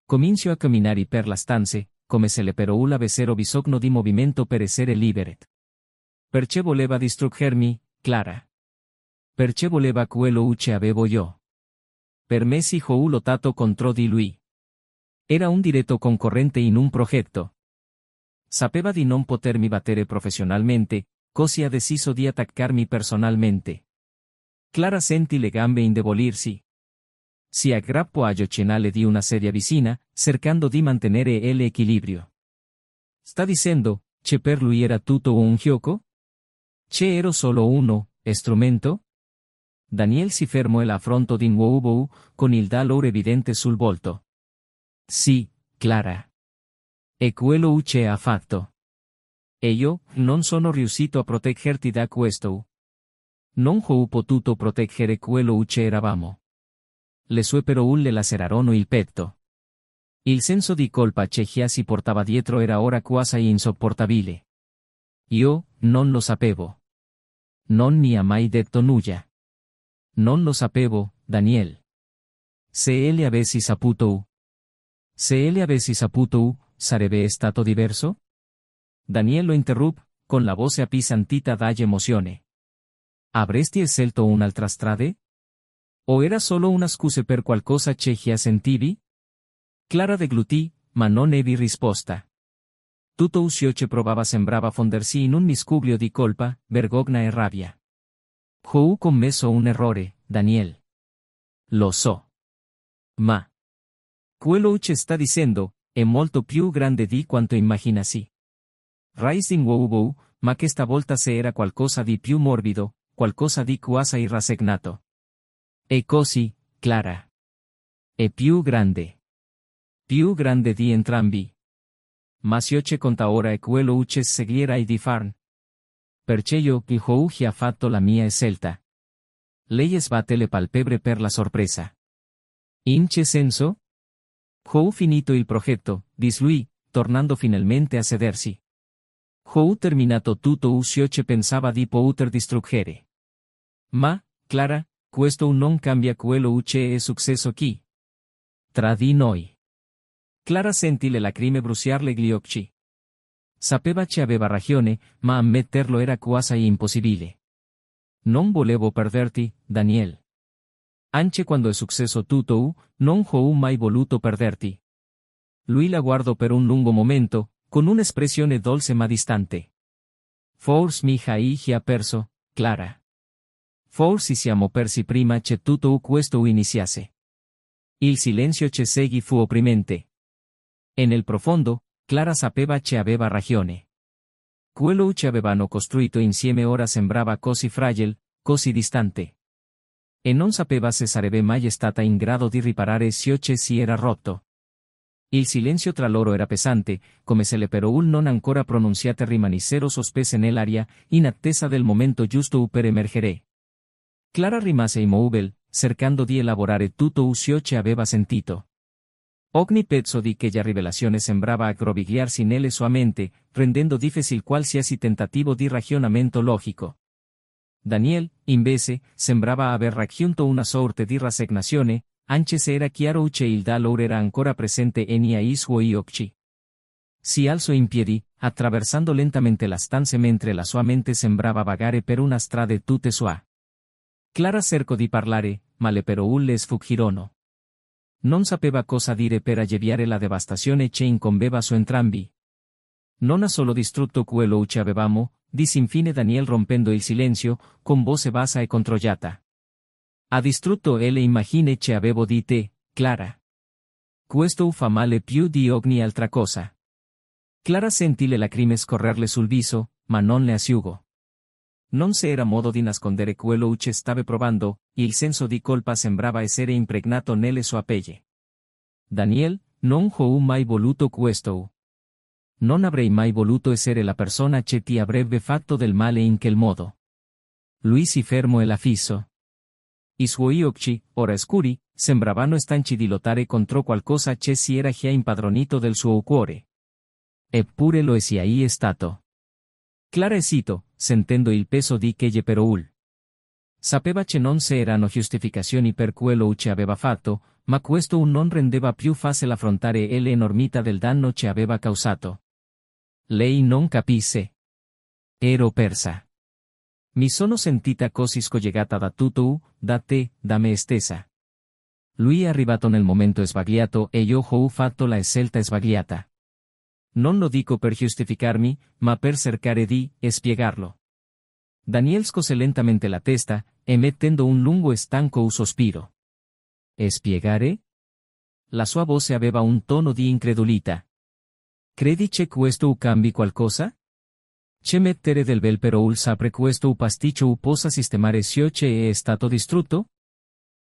A: Cominciò a camminare per la stanze, come se le parole avessero bisogno di movimento per essere libere. Perché voleva distruggermi, Clara? Perché voleva quello che avevo io? Per mesi ho lottato contro di lui. Era un diretto concorrente in un progetto. Sapeva di non potermi battere professionalmente, così ha deciso di attaccarmi personalmente. Clara sentì le gambe indebolirsi. Si aggrappò a cenale di una sedia vicina, cercando di mantenere l'equilibrio. Sta dicendo, che per lui era tutto un gioco? Che ero solo uno strumento? Daniel si fermò e la affrontò di nuovo, con il dolore evidente sul volto. Sì, Clara. E quello che ha fatto. E io, non sono riuscito a proteggerti da questo. Non ho potuto proteggere quello che eravamo. Le sue parole le lacerarono il petto. Il senso di colpa che già si portava dietro era ora quasi insopportabile. Io, non lo sapevo. Non mi amai detto nulla. Non lo sapevo, Daniel. Se ele avessi saputo. Se ele avessi saputo, sarebbe stato diverso? Daniel lo interruppe, con la voce appesantita dalle emozione. Avresti scelto un'altra strada? O era solo una scusa per qualcosa che già sentivi? Clara deglutì, ma non ebbe risposta. Tutto ciò che provava sembrava fondersi in un miscuglio di colpa, vergogna e rabbia. Ho commesso un errore, Daniel. Lo so. Ma quello che sta dicendo è molto più grande di quanto immaginassi. Rising wow, ma che stavolta se era qualcosa di più morbido, qualcosa di quasi rassegnato. E così, Clara. È più grande. Più grande di entrambi. Ma ciò che conta ora è quello che seguirai di farn. Perché io che ho già fatto la mia scelta. Lei sbatte le palpebre per la sorpresa. In che senso? Ho finito il progetto, disse lui, tornando finalmente a sedersi. Ho terminato tutto ciò che pensava di poter distruggere. Ma, Clara, questo non cambia quello che è successo qui. Tra di noi. Clara sentì le lacrime bruciarle gli occhi. Sapeva che aveva ragione, ma ammetterlo era quasi impossibile. Non volevo perderti, Daniel. Anche quando è successo tutto, non ho mai voluto perderti. Lui la guardò per un lungo momento, con un'espressione dolce ma distante. Forse mi hai già perso, Clara. Forse siamo persi prima che tutto questo iniziasse. Il silenzio che seguì fu opprimente. E nel profondo, Clara sapeva che aveva ragione. Quello che avevano costruito insieme ora sembrava così fragile, così distante. E non sapeva se sarebbe mai stata in grado di riparare ciò che si era rotto. Il silenzio tra loro era pesante, come se le parole non ancora pronunciate rimanessero sospese nell'aria, in attesa del momento giusto per emergere. Clara rimase immobile, cercando di elaborare tutto ciò che aveva sentito. Ogni pezzo di quella rivelazione sembrava aggrovigliarsi nelle sua mente, rendendo difficile qualsiasi tentativo di ragionamento logico. Daniel, invece, sembrava aver raggiunto una sorta di rassegnazione, anche se era chiaro che il dolore era ancora presente nei suoi occhi. Si alzò in piedi, attraversando lentamente la stanza mentre la sua mente sembrava vagare per una strada tutta sua. Clara cercò di parlare, ma le parole le sfuggirono. Non sapeva cosa dire per alleviare la devastazione che incombeva su entrambi. Non ha solo distrutto quello che avevamo, disse infine Daniel rompendo il silenzio, con voce bassa e controllata. Ha distrutto le immagini che avevo di te, Clara. Questo fa male più di ogni altra cosa. Clara sentì le lacrime scorrerle sul viso, ma non le asciugò. Non se era modo di nascondere quello che stava provando, il senso di colpa sembrava essere impregnato nelle sue pelle. Daniel, non ho mai voluto questo. Non avrei mai voluto essere la persona che ti avrebbe fatto del male in quel modo. Lui si fermò e la fissò. I suoi occhi, ora scuri, sembravano stanchi di lottare contro qualcosa che si era già impadronito del suo cuore. Eppure lo è stato. Clara esitò, sentendo il peso di quelle parole. Sapeva che non c'erano giustificazioni per quello che aveva fatto, ma questo non rendeva più facile affrontare l'enormità del danno che aveva causato. Lei non capisse. Ero persa. Mi sono sentita così scollegata da tutto, da te, da me stessa. Lui è arrivato nel momento sbagliato e io ho fatto la scelta sbagliata. Non lo dico per giustificarmi, ma per cercare di spiegarlo. Daniel scose lentamente la testa, emettendo un lungo e stanco sospiro. Spiegare? La sua voce aveva un tono di incredulità. Credi che questo cambi qualcosa? Che mettere del bel però sapre questo pasticcio possa sistemare ciò che è stato distrutto?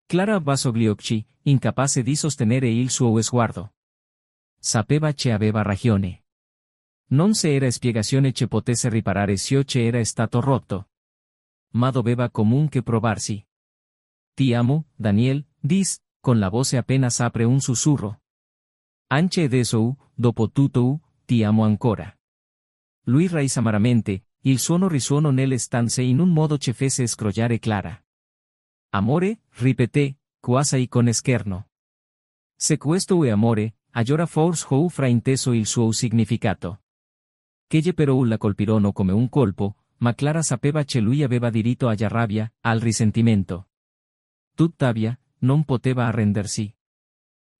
A: Clara abbassò gli occhi, incapace di sostenere il suo sguardo. Sapeva che aveva ragione. Non c'era spiegazione che potesse riparare ciò che era stato rotto. Ma doveva comunque provarsi. Ti amo, Daniel, disse, con la voce appena s'apre un sussurro. Anche adesso, dopo tutto, ti amo ancora. Lui raise amaramente, il suono risuonò nelle stanze in un modo che fece scrollare Clara. Amore, ripeté, quasi con scherno. Se questo è amore, allora forse ho frainteso il suo significato. Che però la colpirono come un colpo, ma Clara sapeva che lui aveva diritto alla rabbia, al risentimento. Tuttavia, non poteva arrendersi.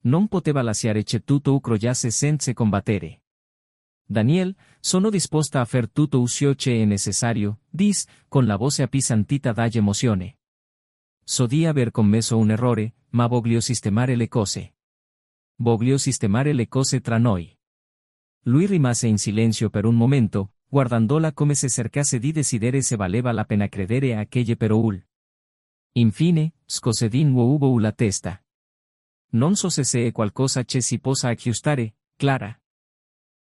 A: Non poteva lasciare che tutto crollasse senza combattere. Daniel, sono disposta a far tutto ciò che è necessario, dis, con la voce appesantita dalla emozione. So di aver commesso un errore, ma voglio sistemare le cose. Voglio sistemare le cose tra noi. Lui rimase in silenzio per un momento, guardandola come se cercasse di decidere se valeva la pena credere a aquelle parole. Infine, scose di nuovo la testa. Non so se è qualcosa che si possa aggiustare, Clara.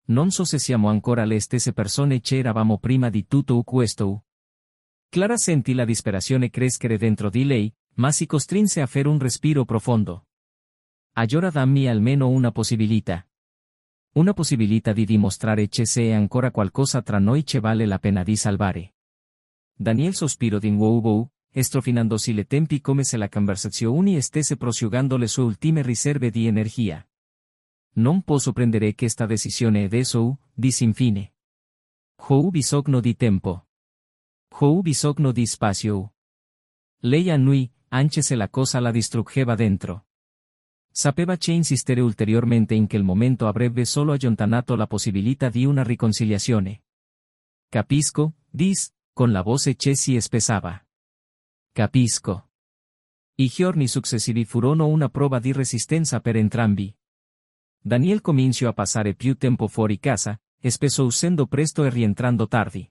A: Non so se siamo ancora le stesse persone che eravamo prima di tutto questo. Clara sentì la disperazione crescere dentro di lei, ma si costrinse a fare un respiro profondo. Allora dammi almeno una possibilità. Una possibilità di dimostrare che c'è ancora qualcosa tra noi che vale la pena di salvare. Daniel sospirò di nuovo, strofinandosi le tempi come se la conversazione stesse prosciugando le sue ultime riserve di energia. Non posso prendere questa decisione adesso, disse infine. Ho bisogno di tempo. Ho bisogno di spazio. Lei annui, anche se la cosa la distruggeva dentro. Sapeva che insistere ulteriormente in quel momento avrebbe solo allontanato la possibilità di una riconciliazione. Capisco, dis, con la voce che si spessava. Capisco. I giorni successivi furono una prova di resistenza per entrambi. Daniel cominciò a passare più tempo fuori casa, spesso uscendo presto e rientrando tardi.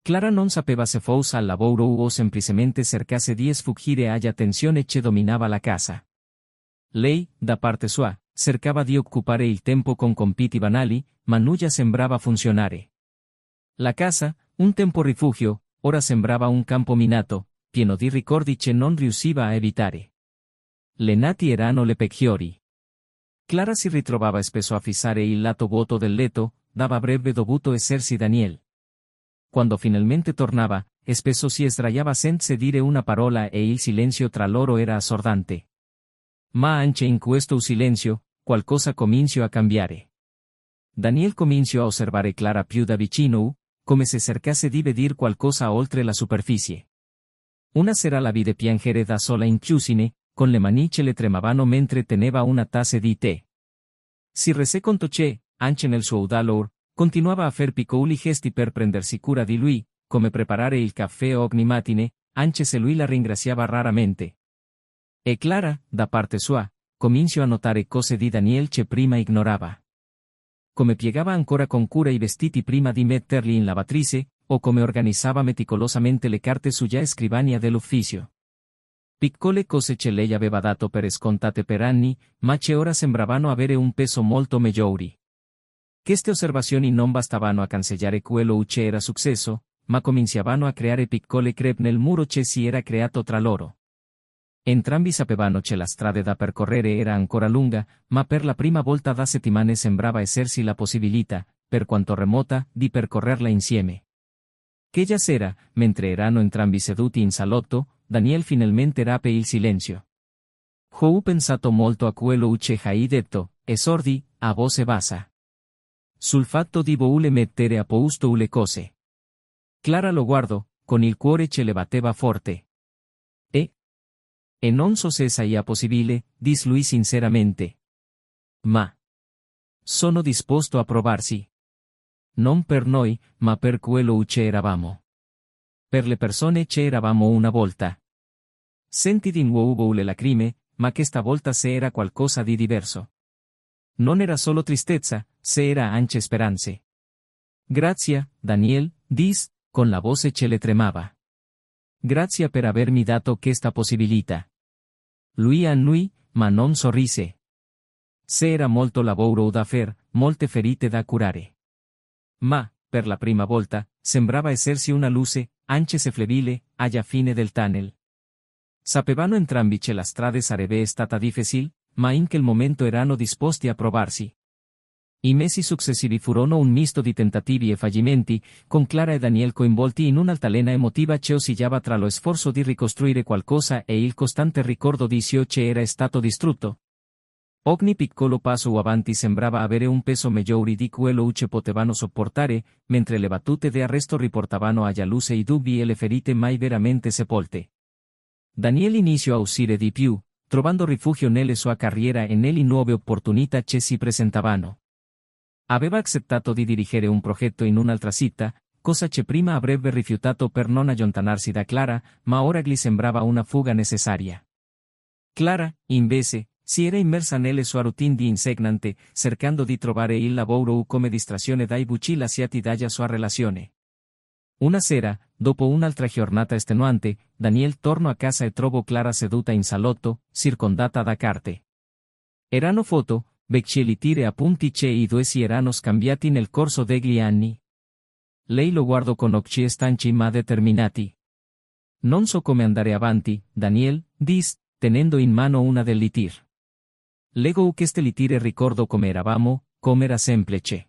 A: Clara non sapeva se fosse al lavoro o semplicemente cercasse di sfuggire alla tensione che dominava la casa. Lei, da parte sua, cercava di occupare il tempo con compiti banali, ma nulla sembrava funzionare. La casa, un tempo rifugio, ora sembrava un campo minato, pieno di ricordi che non riusciva a evitare. Le nati erano le peggiori. Clara si ritrovava spesso a fissare il lato vuoto del letto, dove avrebbe dovuto essersi Daniel. Quando finalmente tornava, spesso si sdraiava senza dire una parola e il silenzio tra loro era assordante. Ma anche in questo silenzio, qualcosa cominciò a cambiare. Daniel cominciò a osservare Clara più da vicino, come se cercasse di vedere qualcosa oltre la superficie. Una sera la vide piangere da sola in cucina, con le mani che le tremavano mentre teneva una tazza di tè. Si rese conto che, anche nel suo dolore, continuava a fare piccoli gesti per prendersi cura di lui, come preparare il caffè ogni mattina, anche se lui la ringraziava raramente. E Clara, da parte sua, cominciò a notare cose di Daniel che prima ignorava. Come piegava ancora con cura i vestiti prima di metterli in lavatrice, o come organizzava meticolosamente le carte sulla scrivania dell'ufficio. Piccole cose che lei aveva dato per scontate per anni, ma che ora sembravano avere un peso molto maggiore. Queste osservazioni non bastavano a cancellare quello che era successo, ma cominciavano a creare piccole crepe nel muro che si era creato tra loro. Entrambi sapevano che la strada da percorrere era ancora lunga, ma per la prima volta da settimane sembrava essersi la possibilità, per quanto remota, di percorrerla insieme. Quella sera, mentre erano entrambi seduti in salotto, Daniel finalmente rappe il silenzio. Ho pensato molto a quello che hai detto, esordì, a voce bassa. Sul fatto di voler mettere a posto le cose. Clara lo guardò, con il cuore che le batteva forte. E non so se sia possibile, disse lui sinceramente. Ma sono disposto a provarsi. Non per noi, ma per quello che eravamo. Per le persone che eravamo una volta. Sentì di nuovo le lacrime, ma questa volta se era qualcosa di diverso. Non era solo tristezza, se era anche speranze. Grazie, Daniel, disse, con la voce che le tremava. Grazie per avermi dato questa possibilità. Lui annui, ma non sorrise. Se era molto lavoro da fare, molte ferite da curare. Ma, per la prima volta, sembrava essersi una luce, anche se flebile, alla fine del tunnel. Sapevano entrambi che la strada sarebbe stata difficile, ma in quel momento erano disposti a provarsi. I mesi successivi furono un misto di tentativi e fallimenti, con Clara e Daniel coinvolti in un'altalena emotiva che oscillava tra lo sforzo di ricostruire qualcosa e il costante ricordo di ciò che era stato distrutto. Ogni piccolo passo avanti sembrava avere un peso maggiore di quello che potevano sopportare, mentre le battute di arresto riportavano alla luce i dubbi e le ferite mai veramente sepolte. Daniel iniziò a uscire di più, trovando rifugio nella sua carriera e nelle nuove opportunità che si presentavano. Aveva accettato di dirigere un progetto in un'altra città, cosa che prima avrebbe rifiutato per non allontanarsi da Clara, ma ora gli sembrava una fuga necessaria. Clara, invece, si era immersa nelle sue routine di insegnante, cercando di trovare il lavoro come distrazione dai buchi lasciati dalla sua relazione. Una sera, dopo un'altra giornata estenuante, Daniel tornò a casa e trovò Clara seduta in salotto, circondata da carte. Erano foto, vecchie litire appunti che i due si erano scambiati nel corso degli anni. Lei lo guardò con occhi stanchi ma determinati. Non so come andare avanti, Daniel, disse, tenendo in mano una del litir. Leggo che ste litire ricordo come eravamo, com'era semplice.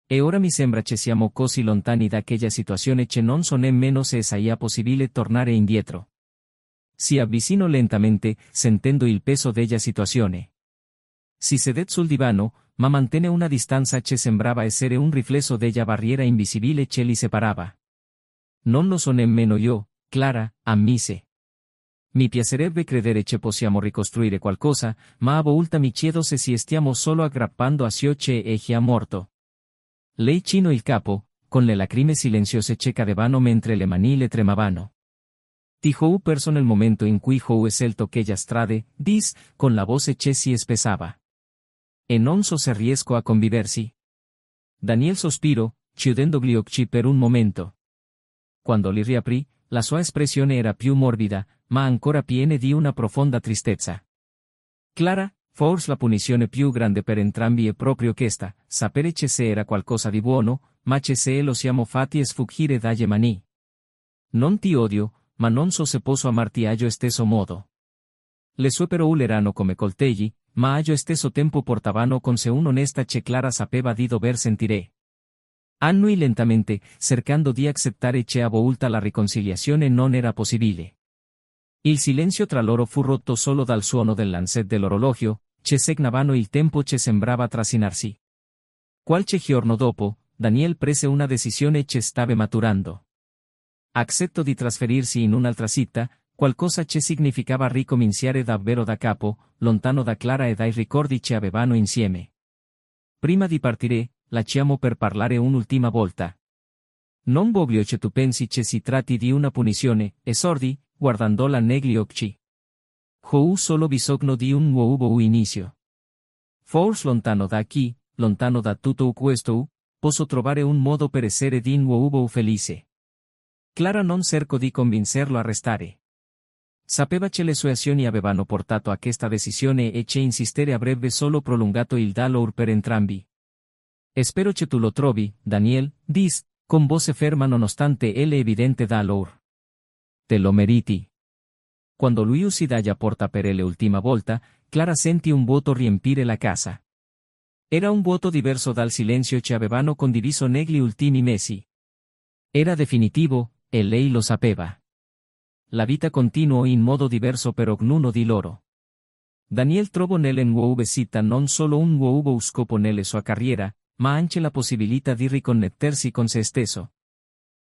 A: E ora mi sembra che siamo così lontani da quella situazione che non so nemmeno se sia possibile tornare indietro. Si avvicinò lentamente, sentendo il peso della situazione. Si sedette sul divano, ma mantenne una distanza che sembrava essere un riflesso della barriera invisibile che li separava. Non lo so nemmeno io, Clara, ammise. Mi piacerebbe credere che possiamo ricostruire qualcosa, ma a volte mi chiedo se si stiamo solo aggrappando a ciò che è già morto. Lei chinò il capo, con le lacrime silenziose che cadevano mentre le mani le tremavano. Ti ho perso nel momento in cui ho scelto quella strada, disse, con la voce che si spessava. E non so se riesco a conviversi. Daniel sospirò, chiudendo gli occhi per un momento. Quando li riaprì, la sua espressione era più morbida, ma ancora piena di una profonda tristezza. Clara, forse la punizione più grande per entrambi è proprio questa, sapere che se era qualcosa di buono, ma che se lo siamo fatti sfuggire dalle mani. Non ti odio, ma non so se posso amarti allo stesso modo. Le sue parole erano come coltelli, ma allo stesso tempo portavano con sé un'onestà che Clara sapeva di dover sentire. Annui lentamente, cercando di accettare che a volte la riconciliazione non era possibile. Il silenzio tra loro fu rotto solo dal suono del lancet dell'orologio, che segnavano il tempo che sembrava trascinarsi. Qualche giorno dopo, Daniel prese una decisione che stava maturando. Accettò di trasferirsi in un'altra città, qualcosa che significava ricominciare davvero da capo, lontano da Clara e dai ricordi che avevano insieme. Prima di partire, la chiamo per parlare un'ultima volta. Non voglio che tu pensi che si tratti di una punizione, esordi, guardandola negli occhi. Ho solo bisogno di un nuovo inizio. Forse lontano da qui, lontano da tutto questo, posso trovare un modo per essere di nuovo felice. Clara non cercò di convincerlo a restare. Sapeva che le sue azioni avevano portato a questa decisione e che insistere avrebbe solo prolungato il dolore per entrambi. Spero che tu lo trovi, Daniel, disse, con voce ferma nonostante l'evidente dolore. Te lo meriti. Quando lui uscì dalla porta per l'ultima volta, Clara sentì un vuoto riempire la casa. Era un vuoto diverso dal silenzio che avevano condiviso negli ultimi mesi. Era definitivo, e lei lo sapeva. La vita continuò in modo diverso per ognuno di loro. Daniel trovò nelle nuove città non solo un nuovo scopo nella sua carriera, ma anche la possibilità di riconnettersi con se stesso.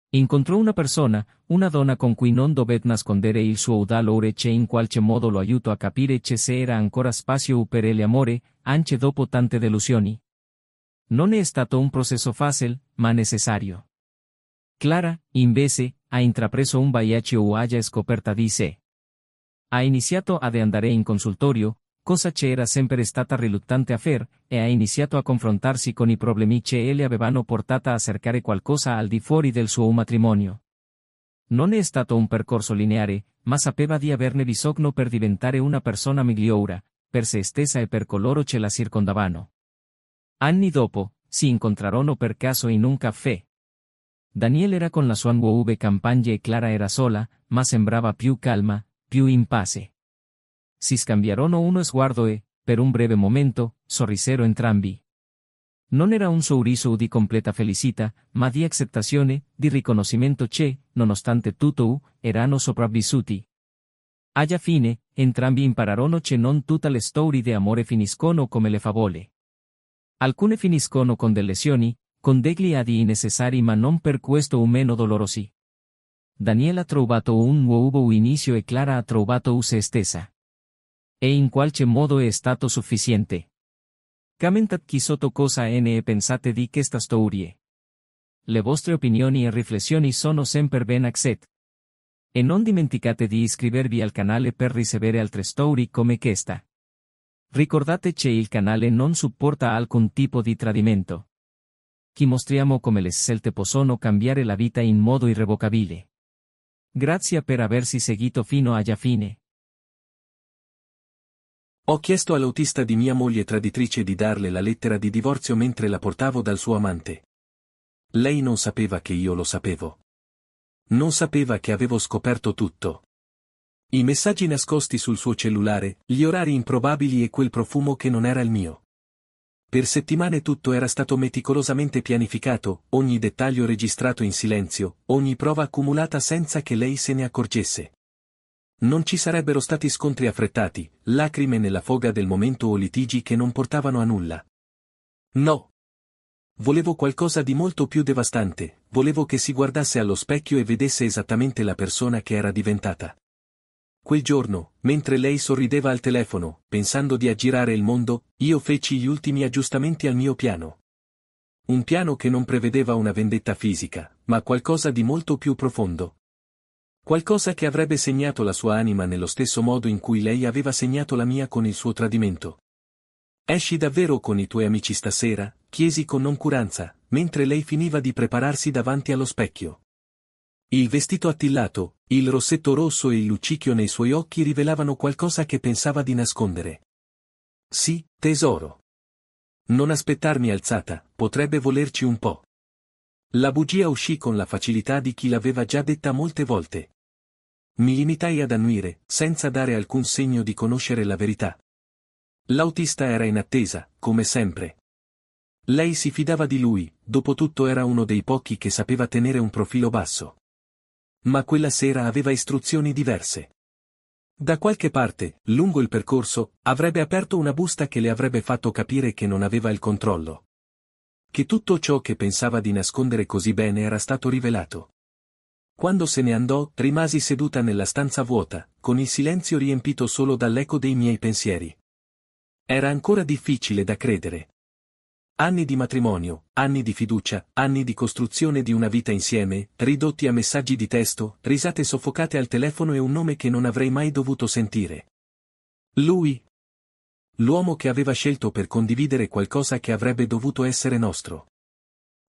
A: Incontrò una donna con cui non dovette nascondere il suo dolore che in qualche modo lo aiutò a capire che se era ancora spazio per l'amore, anche dopo tante delusioni. Non è stato un processo facile, ma necessario. Clara, invece, ha intrapreso un viaggio alla scoperta di sé. Ha iniziato ad andare in consultorio, cosa che era sempre stata riluttante a fare, e ha iniziato a confrontarsi con i problemi che le avevano portata a cercare qualcosa al di fuori del suo matrimonio. Non è stato un percorso lineare, ma sapeva di averne bisogno per diventare una persona migliore, per se stessa e per coloro che la circondavano. Anni dopo, si incontrarono per caso in un caffè. Daniel era con la sua nuova campagna e Clara era sola, ma sembrava più calma, più in pace. Si scambiarono uno sguardo e, per un breve momento, sorrisero entrambi. Non era un sorriso di completa felicità, ma di accettazione, di riconoscimento che, nonostante tutto, erano sopravvissuti. Alla fine, entrambi impararono che non tutte le storie di amore finiscono come le favole. Alcune finiscono con delle lesioni, con degli adi innecessari ma non per questo meno dolorosi. Daniela ha trovato un nuovo inizio e Clara ha trovato se stessa. E in qualche modo è stato sufficiente. Commentat qui sotto cosa ne pensate di questa storie. Le vostre opinioni e riflessioni sono sempre ben accette. E non dimenticate di iscrivervi al canale per ricevere altre storie come questa. Ricordate che il canale non supporta alcun tipo di tradimento. Qui mostriamo come le scelte possono cambiare la vita in modo irrevocabile. Grazie per aversi seguito fino alla fine.
B: Ho chiesto all'autista di mia moglie traditrice di darle la lettera di divorzio mentre la portavo dal suo amante. Lei non sapeva che io lo sapevo. Non sapeva che avevo scoperto tutto. I messaggi nascosti sul suo cellulare, gli orari improbabili e quel profumo che non era il mio. Per settimane tutto era stato meticolosamente pianificato, ogni dettaglio registrato in silenzio, ogni prova accumulata senza che lei se ne accorgesse. Non ci sarebbero stati scontri affrettati, lacrime nella foga del momento o litigi che non portavano a nulla. No. Volevo qualcosa di molto più devastante, volevo che si guardasse allo specchio e vedesse esattamente la persona che era diventata. Quel giorno, mentre lei sorrideva al telefono, pensando di aggirare il mondo, io feci gli ultimi aggiustamenti al mio piano. Un piano che non prevedeva una vendetta fisica, ma qualcosa di molto più profondo. Qualcosa che avrebbe segnato la sua anima nello stesso modo in cui lei aveva segnato la mia con il suo tradimento. Esci davvero con i tuoi amici stasera? Chiesi con noncuranza, mentre lei finiva di prepararsi davanti allo specchio. Il vestito attillato, il rossetto rosso e il luccichio nei suoi occhi rivelavano qualcosa che pensava di nascondere. Sì, tesoro. Non aspettarmi alzata, potrebbe volerci un po'. La bugia uscì con la facilità di chi l'aveva già detta molte volte. Mi limitai ad annuire, senza dare alcun segno di conoscere la verità. L'autista era in attesa, come sempre. Lei si fidava di lui, dopotutto era uno dei pochi che sapeva tenere un profilo basso. Ma quella sera aveva istruzioni diverse. Da qualche parte, lungo il percorso, avrebbe aperto una busta che le avrebbe fatto capire che non aveva il controllo. Che tutto ciò che pensava di nascondere così bene era stato rivelato. Quando se ne andò, rimasi seduta nella stanza vuota, con il silenzio riempito solo dall'eco dei miei pensieri. Era ancora difficile da credere. Anni di matrimonio, anni di fiducia, anni di costruzione di una vita insieme, ridotti a messaggi di testo, risate soffocate al telefono e un nome che non avrei mai dovuto sentire. Lui. L'uomo che aveva scelto per condividere qualcosa che avrebbe dovuto essere nostro.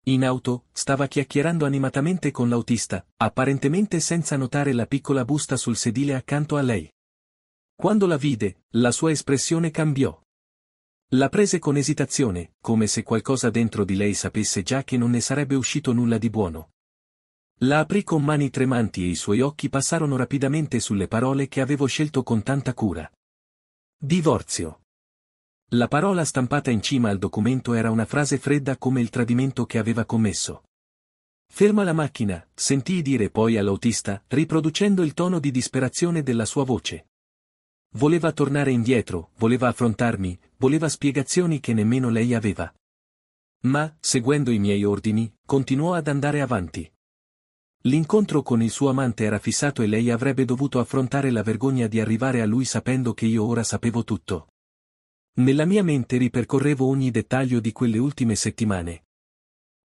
B: In auto, stava chiacchierando animatamente con l'autista, apparentemente senza notare la piccola busta sul sedile accanto a lei. Quando la vide, la sua espressione cambiò. La prese con esitazione, come se qualcosa dentro di lei sapesse già che non ne sarebbe uscito nulla di buono. La aprì con mani tremanti e i suoi occhi passarono rapidamente sulle parole che avevo scelto con tanta cura. Divorzio. La parola stampata in cima al documento era una frase fredda come il tradimento che aveva commesso. Ferma la macchina, sentii dire poi all'autista, riproducendo il tono di disperazione della sua voce. Voleva tornare indietro, voleva affrontarmi, voleva spiegazioni che nemmeno lei aveva. Ma, seguendo i miei ordini, continuò ad andare avanti. L'incontro con il suo amante era fissato e lei avrebbe dovuto affrontare la vergogna di arrivare a lui sapendo che io ora sapevo tutto. Nella mia mente ripercorrevo ogni dettaglio di quelle ultime settimane.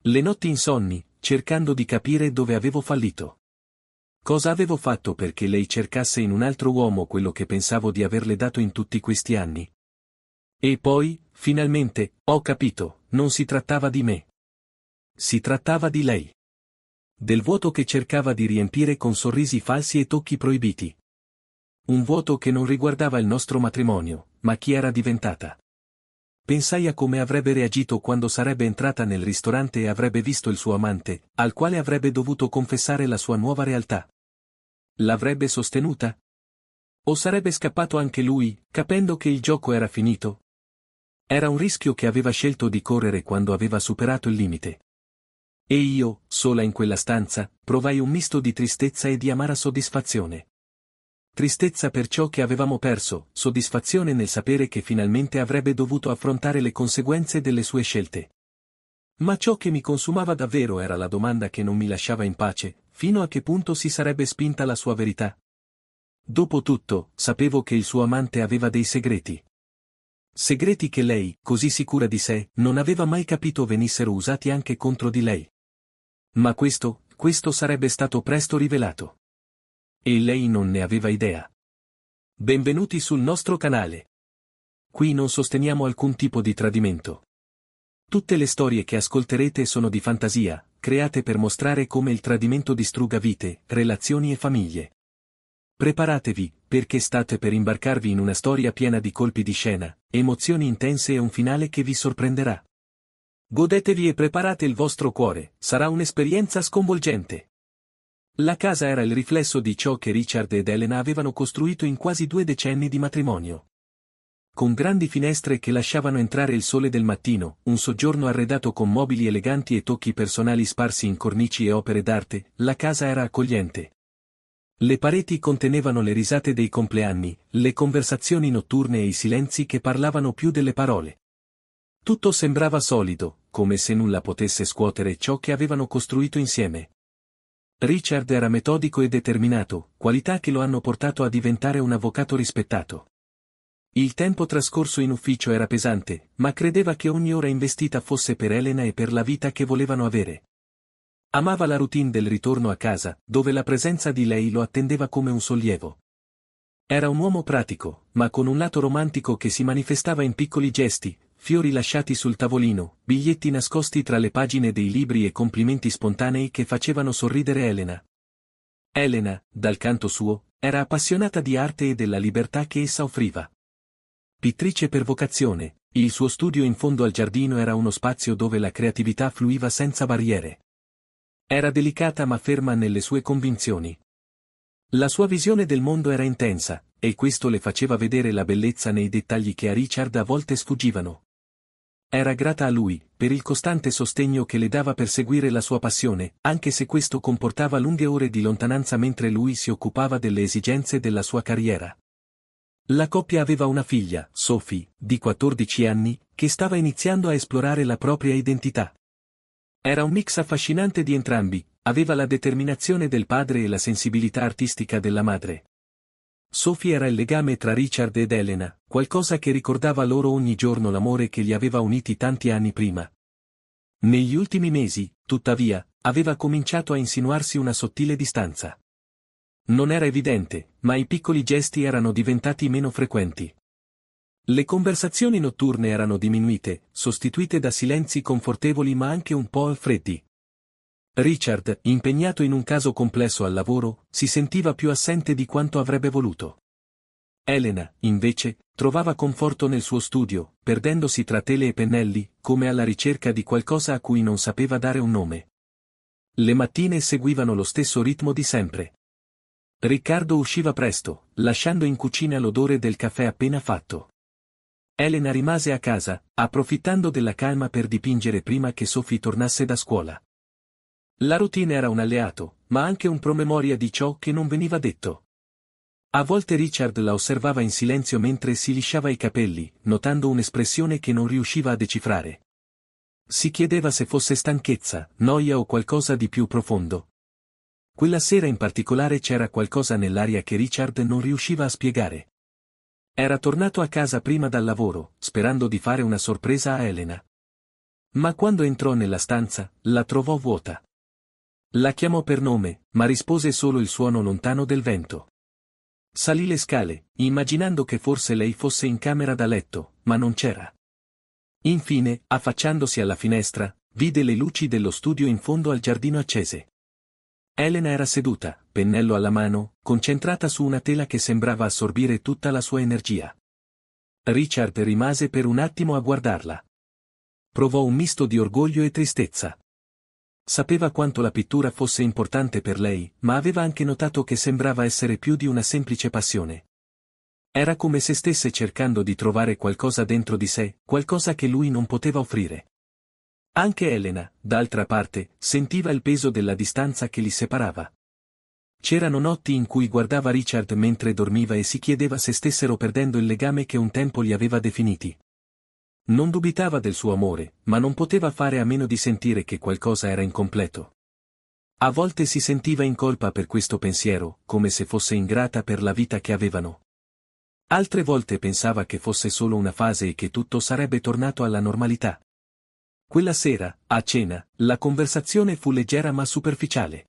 B: Le notti insonni, cercando di capire dove avevo fallito. Cosa avevo fatto perché lei cercasse in un altro uomo quello che pensavo di averle dato in tutti questi anni? E poi, finalmente, ho capito, non si trattava di me. Si trattava di lei. Del vuoto che cercava di riempire con sorrisi falsi e tocchi proibiti. Un vuoto che non riguardava il nostro matrimonio, ma chi era diventata. Pensai a come avrebbe reagito quando sarebbe entrata nel ristorante e avrebbe visto il suo amante, al quale avrebbe dovuto confessare la sua nuova realtà. L'avrebbe sostenuta? O sarebbe scappato anche lui, capendo che il gioco era finito? Era un rischio che aveva scelto di correre quando aveva superato il limite. E io, sola in quella stanza, provai un misto di tristezza e di amara soddisfazione. Tristezza per ciò che avevamo perso, soddisfazione nel sapere che finalmente avrebbe dovuto affrontare le conseguenze delle sue scelte. Ma ciò che mi consumava davvero era la domanda che non mi lasciava in pace: fino a che punto si sarebbe spinta la sua verità? Dopotutto, sapevo che il suo amante aveva dei segreti. Segreti che lei, così sicura di sé, non aveva mai capito venissero usati anche contro di lei. Ma questo sarebbe stato presto rivelato. E lei non ne aveva idea. Benvenuti sul nostro canale. Qui non sosteniamo alcun tipo di tradimento. Tutte le storie che ascolterete sono di fantasia, create per mostrare come il tradimento distrugga vite, relazioni e famiglie. Preparatevi, perché state per imbarcarvi in una storia piena di colpi di scena, emozioni intense e un finale che vi sorprenderà. Godetevi e preparate il vostro cuore, sarà un'esperienza sconvolgente. La casa era il riflesso di ciò che Richard ed Elena avevano costruito in quasi 2 decenni di matrimonio. Con grandi finestre che lasciavano entrare il sole del mattino, un soggiorno arredato con mobili eleganti e tocchi personali sparsi in cornici e opere d'arte, la casa era accogliente. Le pareti contenevano le risate dei compleanni, le conversazioni notturne e i silenzi che parlavano più delle parole. Tutto sembrava solido, come se nulla potesse scuotere ciò che avevano costruito insieme. Richard era metodico e determinato, qualità che lo hanno portato a diventare un avvocato rispettato. Il tempo trascorso in ufficio era pesante, ma credeva che ogni ora investita fosse per Elena e per la vita che volevano avere. Amava la routine del ritorno a casa, dove la presenza di lei lo attendeva come un sollievo. Era un uomo pratico, ma con un lato romantico che si manifestava in piccoli gesti, fiori lasciati sul tavolino, biglietti nascosti tra le pagine dei libri e complimenti spontanei che facevano sorridere Elena. Elena, dal canto suo, era appassionata di arte e della libertà che essa offriva. Pittrice per vocazione, il suo studio in fondo al giardino era uno spazio dove la creatività fluiva senza barriere. Era delicata ma ferma nelle sue convinzioni. La sua visione del mondo era intensa, e questo le faceva vedere la bellezza nei dettagli che a Richard a volte sfuggivano. Era grata a lui, per il costante sostegno che le dava per seguire la sua passione, anche se questo comportava lunghe ore di lontananza mentre lui si occupava delle esigenze della sua carriera. La coppia aveva una figlia, Sophie, di 14 anni, che stava iniziando a esplorare la propria identità. Era un mix affascinante di entrambi, aveva la determinazione del padre e la sensibilità artistica della madre. Sophie era il legame tra Richard ed Elena, qualcosa che ricordava loro ogni giorno l'amore che li aveva uniti tanti anni prima. Negli ultimi mesi, tuttavia, aveva cominciato a insinuarsi una sottile distanza. Non era evidente, ma i piccoli gesti erano diventati meno frequenti. Le conversazioni notturne erano diminuite, sostituite da silenzi confortevoli ma anche un po' freddi. Richard, impegnato in un caso complesso al lavoro, si sentiva più assente di quanto avrebbe voluto. Elena, invece, trovava conforto nel suo studio, perdendosi tra tele e pennelli, come alla ricerca di qualcosa a cui non sapeva dare un nome. Le mattine seguivano lo stesso ritmo di sempre. Riccardo usciva presto, lasciando in cucina l'odore del caffè appena fatto. Elena rimase a casa, approfittando della calma per dipingere prima che Sophie tornasse da scuola. La routine era un alleato, ma anche un promemoria di ciò che non veniva detto. A volte Richard la osservava in silenzio mentre si lisciava i capelli, notando un'espressione che non riusciva a decifrare. Si chiedeva se fosse stanchezza, noia o qualcosa di più profondo. Quella sera in particolare c'era qualcosa nell'aria che Richard non riusciva a spiegare. Era tornato a casa prima dal lavoro, sperando di fare una sorpresa a Elena. Ma quando entrò nella stanza, la trovò vuota. La chiamò per nome, ma rispose solo il suono lontano del vento. Salì le scale, immaginando che forse lei fosse in camera da letto, ma non c'era. Infine, affacciandosi alla finestra, vide le luci dello studio in fondo al giardino accese. Elena era seduta, pennello alla mano, concentrata su una tela che sembrava assorbire tutta la sua energia. Richard rimase per un attimo a guardarla. Provò un misto di orgoglio e tristezza. Sapeva quanto la pittura fosse importante per lei, ma aveva anche notato che sembrava essere più di una semplice passione. Era come se stesse cercando di trovare qualcosa dentro di sé, qualcosa che lui non poteva offrire. Anche Elena, d'altra parte, sentiva il peso della distanza che li separava. C'erano notti in cui guardava Richard mentre dormiva e si chiedeva se stessero perdendo il legame che un tempo li aveva definiti. Non dubitava del suo amore, ma non poteva fare a meno di sentire che qualcosa era incompleto. A volte si sentiva in colpa per questo pensiero, come se fosse ingrata per la vita che avevano. Altre volte pensava che fosse solo una fase e che tutto sarebbe tornato alla normalità. Quella sera, a cena, la conversazione fu leggera ma superficiale.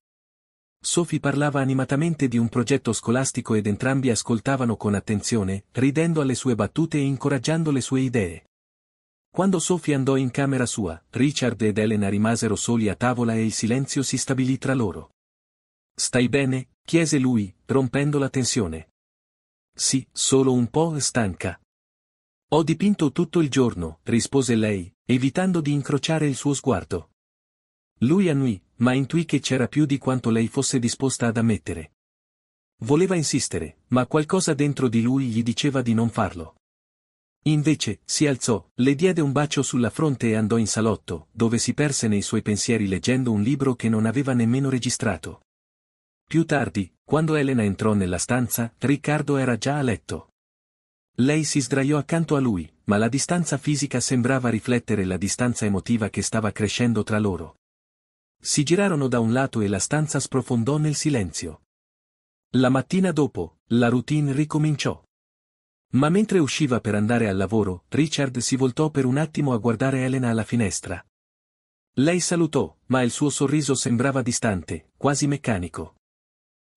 B: Sophie parlava animatamente di un progetto scolastico ed entrambi ascoltavano con attenzione, ridendo alle sue battute e incoraggiando le sue idee. Quando Sophie andò in camera sua, Richard ed Elena rimasero soli a tavola e il silenzio si stabilì tra loro. «Stai bene?» chiese lui, rompendo la tensione. «Sì, solo un po' stanca». «Ho dipinto tutto il giorno», rispose lei, evitando di incrociare il suo sguardo. Lui annui, ma intuì che c'era più di quanto lei fosse disposta ad ammettere. Voleva insistere, ma qualcosa dentro di lui gli diceva di non farlo. Invece, si alzò, le diede un bacio sulla fronte e andò in salotto, dove si perse nei suoi pensieri leggendo un libro che non aveva nemmeno registrato. Più tardi, quando Elena entrò nella stanza, Riccardo era già a letto. Lei si sdraiò accanto a lui, ma la distanza fisica sembrava riflettere la distanza emotiva che stava crescendo tra loro. Si girarono da un lato e la stanza sprofondò nel silenzio. La mattina dopo, la routine ricominciò. Ma mentre usciva per andare al lavoro, Richard si voltò per un attimo a guardare Elena alla finestra. Lei salutò, ma il suo sorriso sembrava distante, quasi meccanico.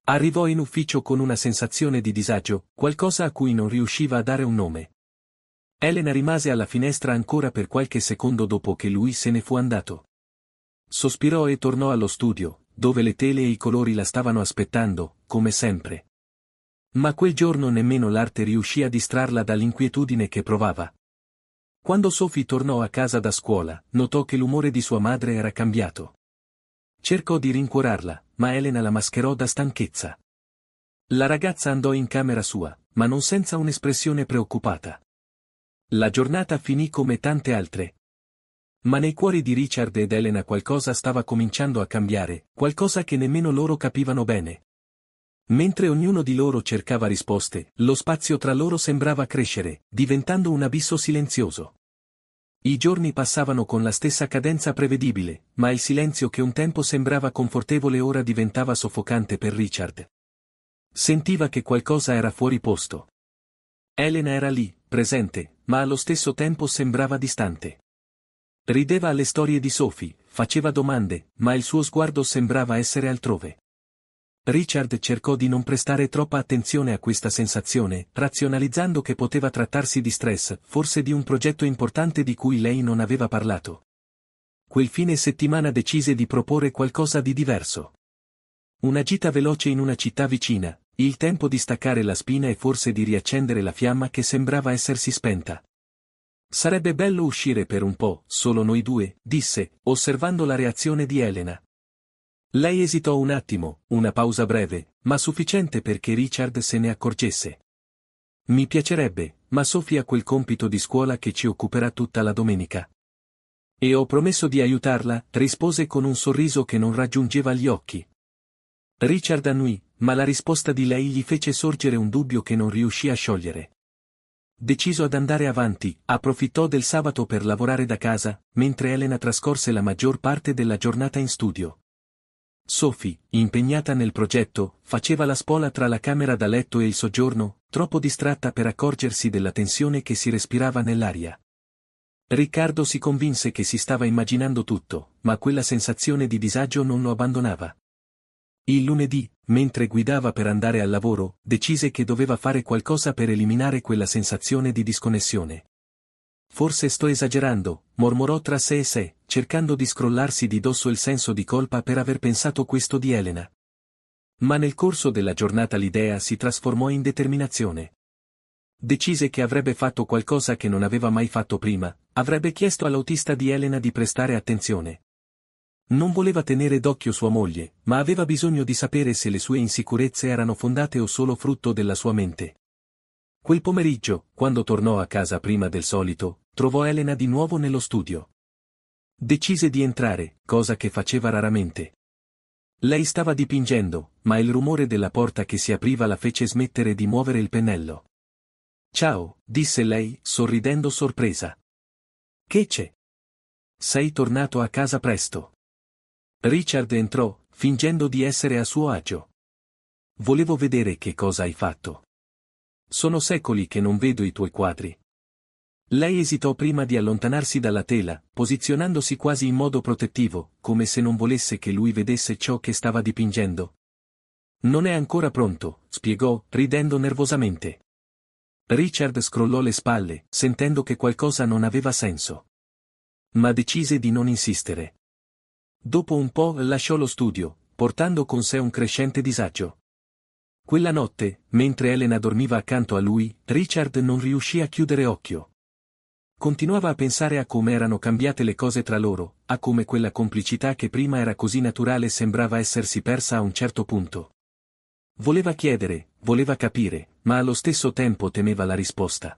B: Arrivò in ufficio con una sensazione di disagio, qualcosa a cui non riusciva a dare un nome. Elena rimase alla finestra ancora per qualche secondo dopo che lui se ne fu andato. Sospirò e tornò allo studio, dove le tele e i colori la stavano aspettando, come sempre. Ma quel giorno nemmeno l'arte riuscì a distrarla dall'inquietudine che provava. Quando Sophie tornò a casa da scuola, notò che l'umore di sua madre era cambiato. Cercò di rincuorarla, ma Elena la mascherò da stanchezza. La ragazza andò in camera sua, ma non senza un'espressione preoccupata. La giornata finì come tante altre. Ma nei cuori di Richard ed Elena qualcosa stava cominciando a cambiare, qualcosa che nemmeno loro capivano bene. Mentre ognuno di loro cercava risposte, lo spazio tra loro sembrava crescere, diventando un abisso silenzioso. I giorni passavano con la stessa cadenza prevedibile, ma il silenzio che un tempo sembrava confortevole ora diventava soffocante per Richard. Sentiva che qualcosa era fuori posto. Elena era lì, presente, ma allo stesso tempo sembrava distante. Rideva alle storie di Sophie, faceva domande, ma il suo sguardo sembrava essere altrove. Richard cercò di non prestare troppa attenzione a questa sensazione, razionalizzando che poteva trattarsi di stress, forse di un progetto importante di cui lei non aveva parlato. Quel fine settimana decise di proporre qualcosa di diverso. Una gita veloce in una città vicina, il tempo di staccare la spina e forse di riaccendere la fiamma che sembrava essersi spenta. Sarebbe bello uscire per un po', solo noi due, disse, osservando la reazione di Elena. Lei esitò un attimo, una pausa breve, ma sufficiente perché Richard se ne accorgesse. Mi piacerebbe, ma Sophie ha quel compito di scuola che ci occuperà tutta la domenica. E ho promesso di aiutarla, rispose con un sorriso che non raggiungeva gli occhi. Richard annui, ma la risposta di lei gli fece sorgere un dubbio che non riuscì a sciogliere. Deciso ad andare avanti, approfittò del sabato per lavorare da casa, mentre Elena trascorse la maggior parte della giornata in studio. Sophie, impegnata nel progetto, faceva la spola tra la camera da letto e il soggiorno, troppo distratta per accorgersi della tensione che si respirava nell'aria. Riccardo si convinse che si stava immaginando tutto, ma quella sensazione di disagio non lo abbandonava. Il lunedì, mentre guidava per andare al lavoro, decise che doveva fare qualcosa per eliminare quella sensazione di disconnessione. Forse sto esagerando, mormorò tra sé e sé, cercando di scrollarsi di dosso il senso di colpa per aver pensato questo di Elena. Ma nel corso della giornata l'idea si trasformò in determinazione. Decise che avrebbe fatto qualcosa che non aveva mai fatto prima, avrebbe chiesto all'autista di Elena di prestare attenzione. Non voleva tenere d'occhio sua moglie, ma aveva bisogno di sapere se le sue insicurezze erano fondate o solo frutto della sua mente. Quel pomeriggio, quando tornò a casa prima del solito, trovò Elena di nuovo nello studio. Decise di entrare, cosa che faceva raramente. Lei stava dipingendo, ma il rumore della porta che si apriva la fece smettere di muovere il pennello. «Ciao», disse lei, sorridendo sorpresa. «Che c'è? Sei tornato a casa presto». Richard entrò, fingendo di essere a suo agio. «Volevo vedere che cosa hai fatto. Sono secoli che non vedo i tuoi quadri». Lei esitò prima di allontanarsi dalla tela, posizionandosi quasi in modo protettivo, come se non volesse che lui vedesse ciò che stava dipingendo. «Non è ancora pronto», spiegò, ridendo nervosamente. Richard scrollò le spalle, sentendo che qualcosa non aveva senso. Ma decise di non insistere. Dopo un po' lasciò lo studio, portando con sé un crescente disagio. Quella notte, mentre Elena dormiva accanto a lui, Richard non riuscì a chiudere occhio. Continuava a pensare a come erano cambiate le cose tra loro, a come quella complicità che prima era così naturale sembrava essersi persa a un certo punto. Voleva chiedere, voleva capire, ma allo stesso tempo temeva la risposta.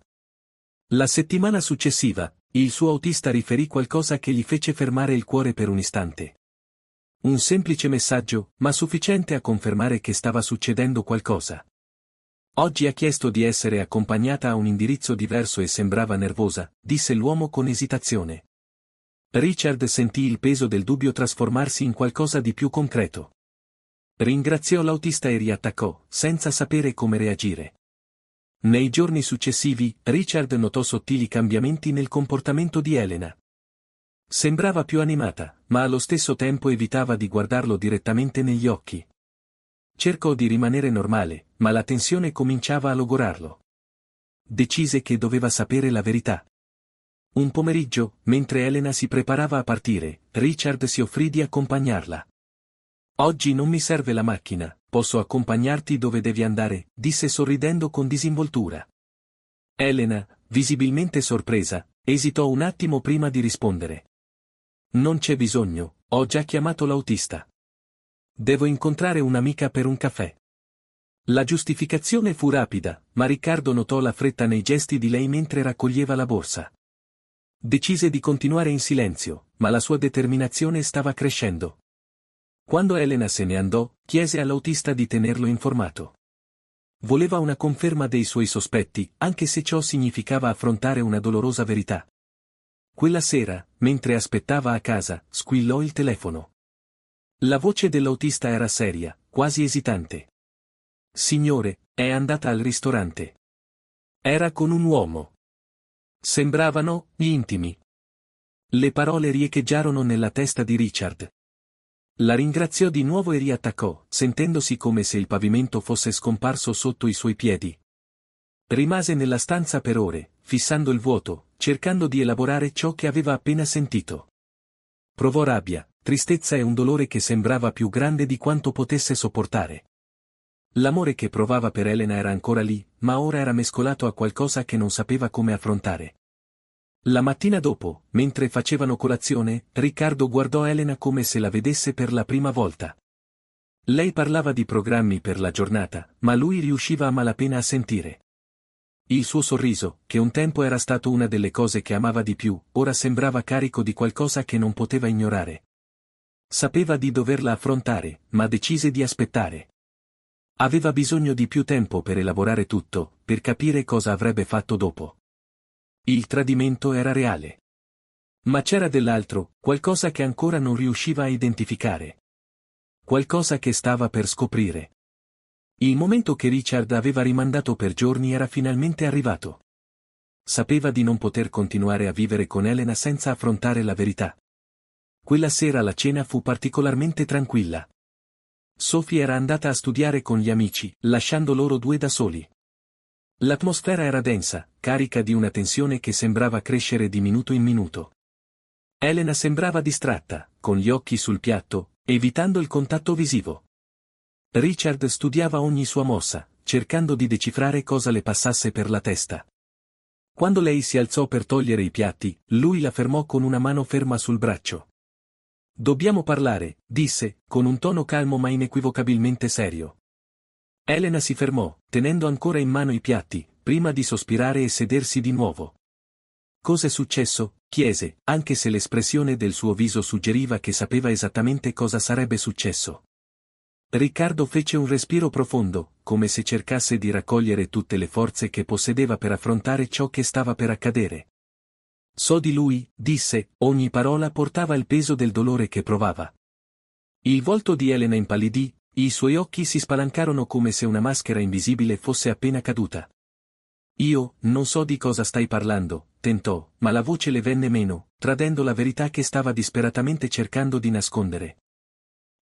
B: La settimana successiva, il suo autista riferì qualcosa che gli fece fermare il cuore per un istante. Un semplice messaggio, ma sufficiente a confermare che stava succedendo qualcosa. «Oggi ha chiesto di essere accompagnata a un indirizzo diverso e sembrava nervosa», disse l'uomo con esitazione. Richard sentì il peso del dubbio trasformarsi in qualcosa di più concreto. Ringraziò l'autista e riattaccò, senza sapere come reagire. Nei giorni successivi, Richard notò sottili cambiamenti nel comportamento di Elena. Sembrava più animata, ma allo stesso tempo evitava di guardarlo direttamente negli occhi. Cercò di rimanere normale, ma la tensione cominciava a logorarlo. Decise che doveva sapere la verità. Un pomeriggio, mentre Elena si preparava a partire, Richard si offrì di accompagnarla. «Oggi non mi serve la macchina, posso accompagnarti dove devi andare», disse sorridendo con disinvoltura. Elena, visibilmente sorpresa, esitò un attimo prima di rispondere. «Non c'è bisogno, ho già chiamato l'autista. Devo incontrare un'amica per un caffè». La giustificazione fu rapida, ma Riccardo notò la fretta nei gesti di lei mentre raccoglieva la borsa. Decise di continuare in silenzio, ma la sua determinazione stava crescendo. Quando Elena se ne andò, chiese all'autista di tenerlo informato. Voleva una conferma dei suoi sospetti, anche se ciò significava affrontare una dolorosa verità. Quella sera, mentre aspettava a casa, squillò il telefono. La voce dell'autista era seria, quasi esitante. «Signore, è andata al ristorante. Era con un uomo. Sembravano intimi». Le parole riecheggiarono nella testa di Richard. La ringraziò di nuovo e riattaccò, sentendosi come se il pavimento fosse scomparso sotto i suoi piedi. Rimase nella stanza per ore, fissando il vuoto, cercando di elaborare ciò che aveva appena sentito. Provò rabbia, tristezza e un dolore che sembrava più grande di quanto potesse sopportare. L'amore che provava per Elena era ancora lì, ma ora era mescolato a qualcosa che non sapeva come affrontare. La mattina dopo, mentre facevano colazione, Riccardo guardò Elena come se la vedesse per la prima volta. Lei parlava di programmi per la giornata, ma lui riusciva a malapena a sentire. Il suo sorriso, che un tempo era stato una delle cose che amava di più, ora sembrava carico di qualcosa che non poteva ignorare. Sapeva di doverla affrontare, ma decise di aspettare. Aveva bisogno di più tempo per elaborare tutto, per capire cosa avrebbe fatto dopo. Il tradimento era reale. Ma c'era dell'altro, qualcosa che ancora non riusciva a identificare. Qualcosa che stava per scoprire. Il momento che Richard aveva rimandato per giorni era finalmente arrivato. Sapeva di non poter continuare a vivere con Elena senza affrontare la verità. Quella sera la cena fu particolarmente tranquilla. Sophie era andata a studiare con gli amici, lasciando loro due da soli. L'atmosfera era densa, carica di una tensione che sembrava crescere di minuto in minuto. Elena sembrava distratta, con gli occhi sul piatto, evitando il contatto visivo. Richard studiava ogni sua mossa, cercando di decifrare cosa le passasse per la testa. Quando lei si alzò per togliere i piatti, lui la fermò con una mano ferma sul braccio. «Dobbiamo parlare», disse, con un tono calmo ma inequivocabilmente serio. Elena si fermò, tenendo ancora in mano i piatti, prima di sospirare e sedersi di nuovo. Cos'è successo? Chiese, anche se l'espressione del suo viso suggeriva che sapeva esattamente cosa sarebbe successo. Riccardo fece un respiro profondo, come se cercasse di raccogliere tutte le forze che possedeva per affrontare ciò che stava per accadere. So di lui, disse, ogni parola portava il peso del dolore che provava. Il volto di Elena impallidì, i suoi occhi si spalancarono come se una maschera invisibile fosse appena caduta. Io, non so di cosa stai parlando, tentò, ma la voce le venne meno, tradendo la verità che stava disperatamente cercando di nascondere.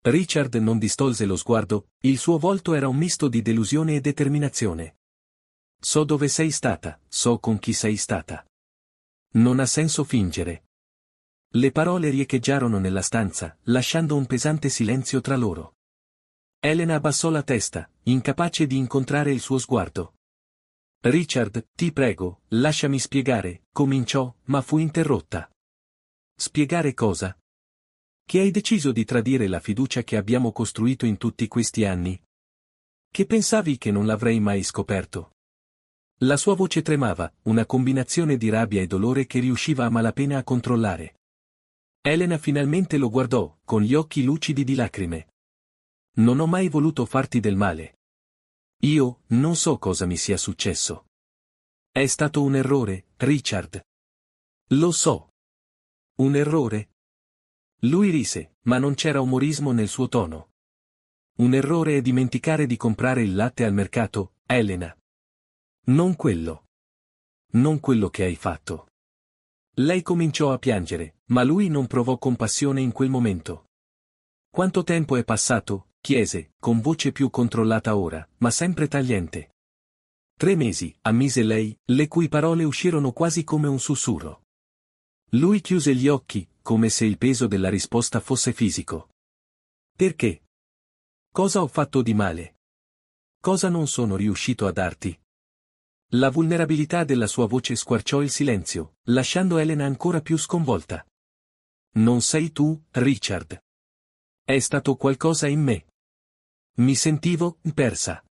B: Richard non distolse lo sguardo, il suo volto era un misto di delusione e determinazione. So dove sei stata, so con chi sei stata. Non ha senso fingere. Le parole riecheggiarono nella stanza, lasciando un pesante silenzio tra loro. Elena abbassò la testa, incapace di incontrare il suo sguardo. Richard, ti prego, lasciami spiegare, cominciò, ma fu interrotta. Spiegare cosa? Che hai deciso di tradire la fiducia che abbiamo costruito in tutti questi anni? Che pensavi che non l'avrei mai scoperto? La sua voce tremava, una combinazione di rabbia e dolore che riusciva a malapena a controllare. Elena finalmente lo guardò, con gli occhi lucidi di lacrime. Non ho mai voluto farti del male. Io, non so cosa mi sia successo. È stato un errore, Richard. Lo so. Un errore? Lui rise, ma non c'era umorismo nel suo tono. Un errore è dimenticare di comprare il latte al mercato, Elena. Non quello. Non quello che hai fatto. Lei cominciò a piangere, ma lui non provò compassione in quel momento. Quanto tempo è passato? Chiese, con voce più controllata ora, ma sempre tagliente. 3 mesi, ammise lei, le cui parole uscirono quasi come un sussurro. Lui chiuse gli occhi, come se il peso della risposta fosse fisico. Perché? Cosa ho fatto di male? Cosa non sono riuscito a darti? La vulnerabilità della sua voce squarciò il silenzio, lasciando Elena ancora più sconvolta. Non sei tu, Richard. È stato qualcosa in me. Mi sentivo persa.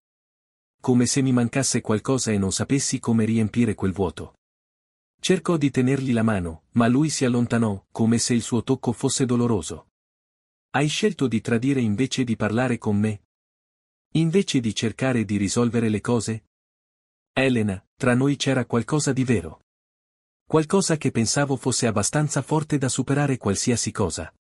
B: Come se mi mancasse qualcosa e non sapessi come riempire quel vuoto. Cercò di tenergli la mano, ma lui si allontanò, come se il suo tocco fosse doloroso. Hai scelto di tradire invece di parlare con me? Invece di cercare di risolvere le cose? Elena, tra noi c'era qualcosa di vero. Qualcosa che pensavo fosse abbastanza forte da superare qualsiasi cosa.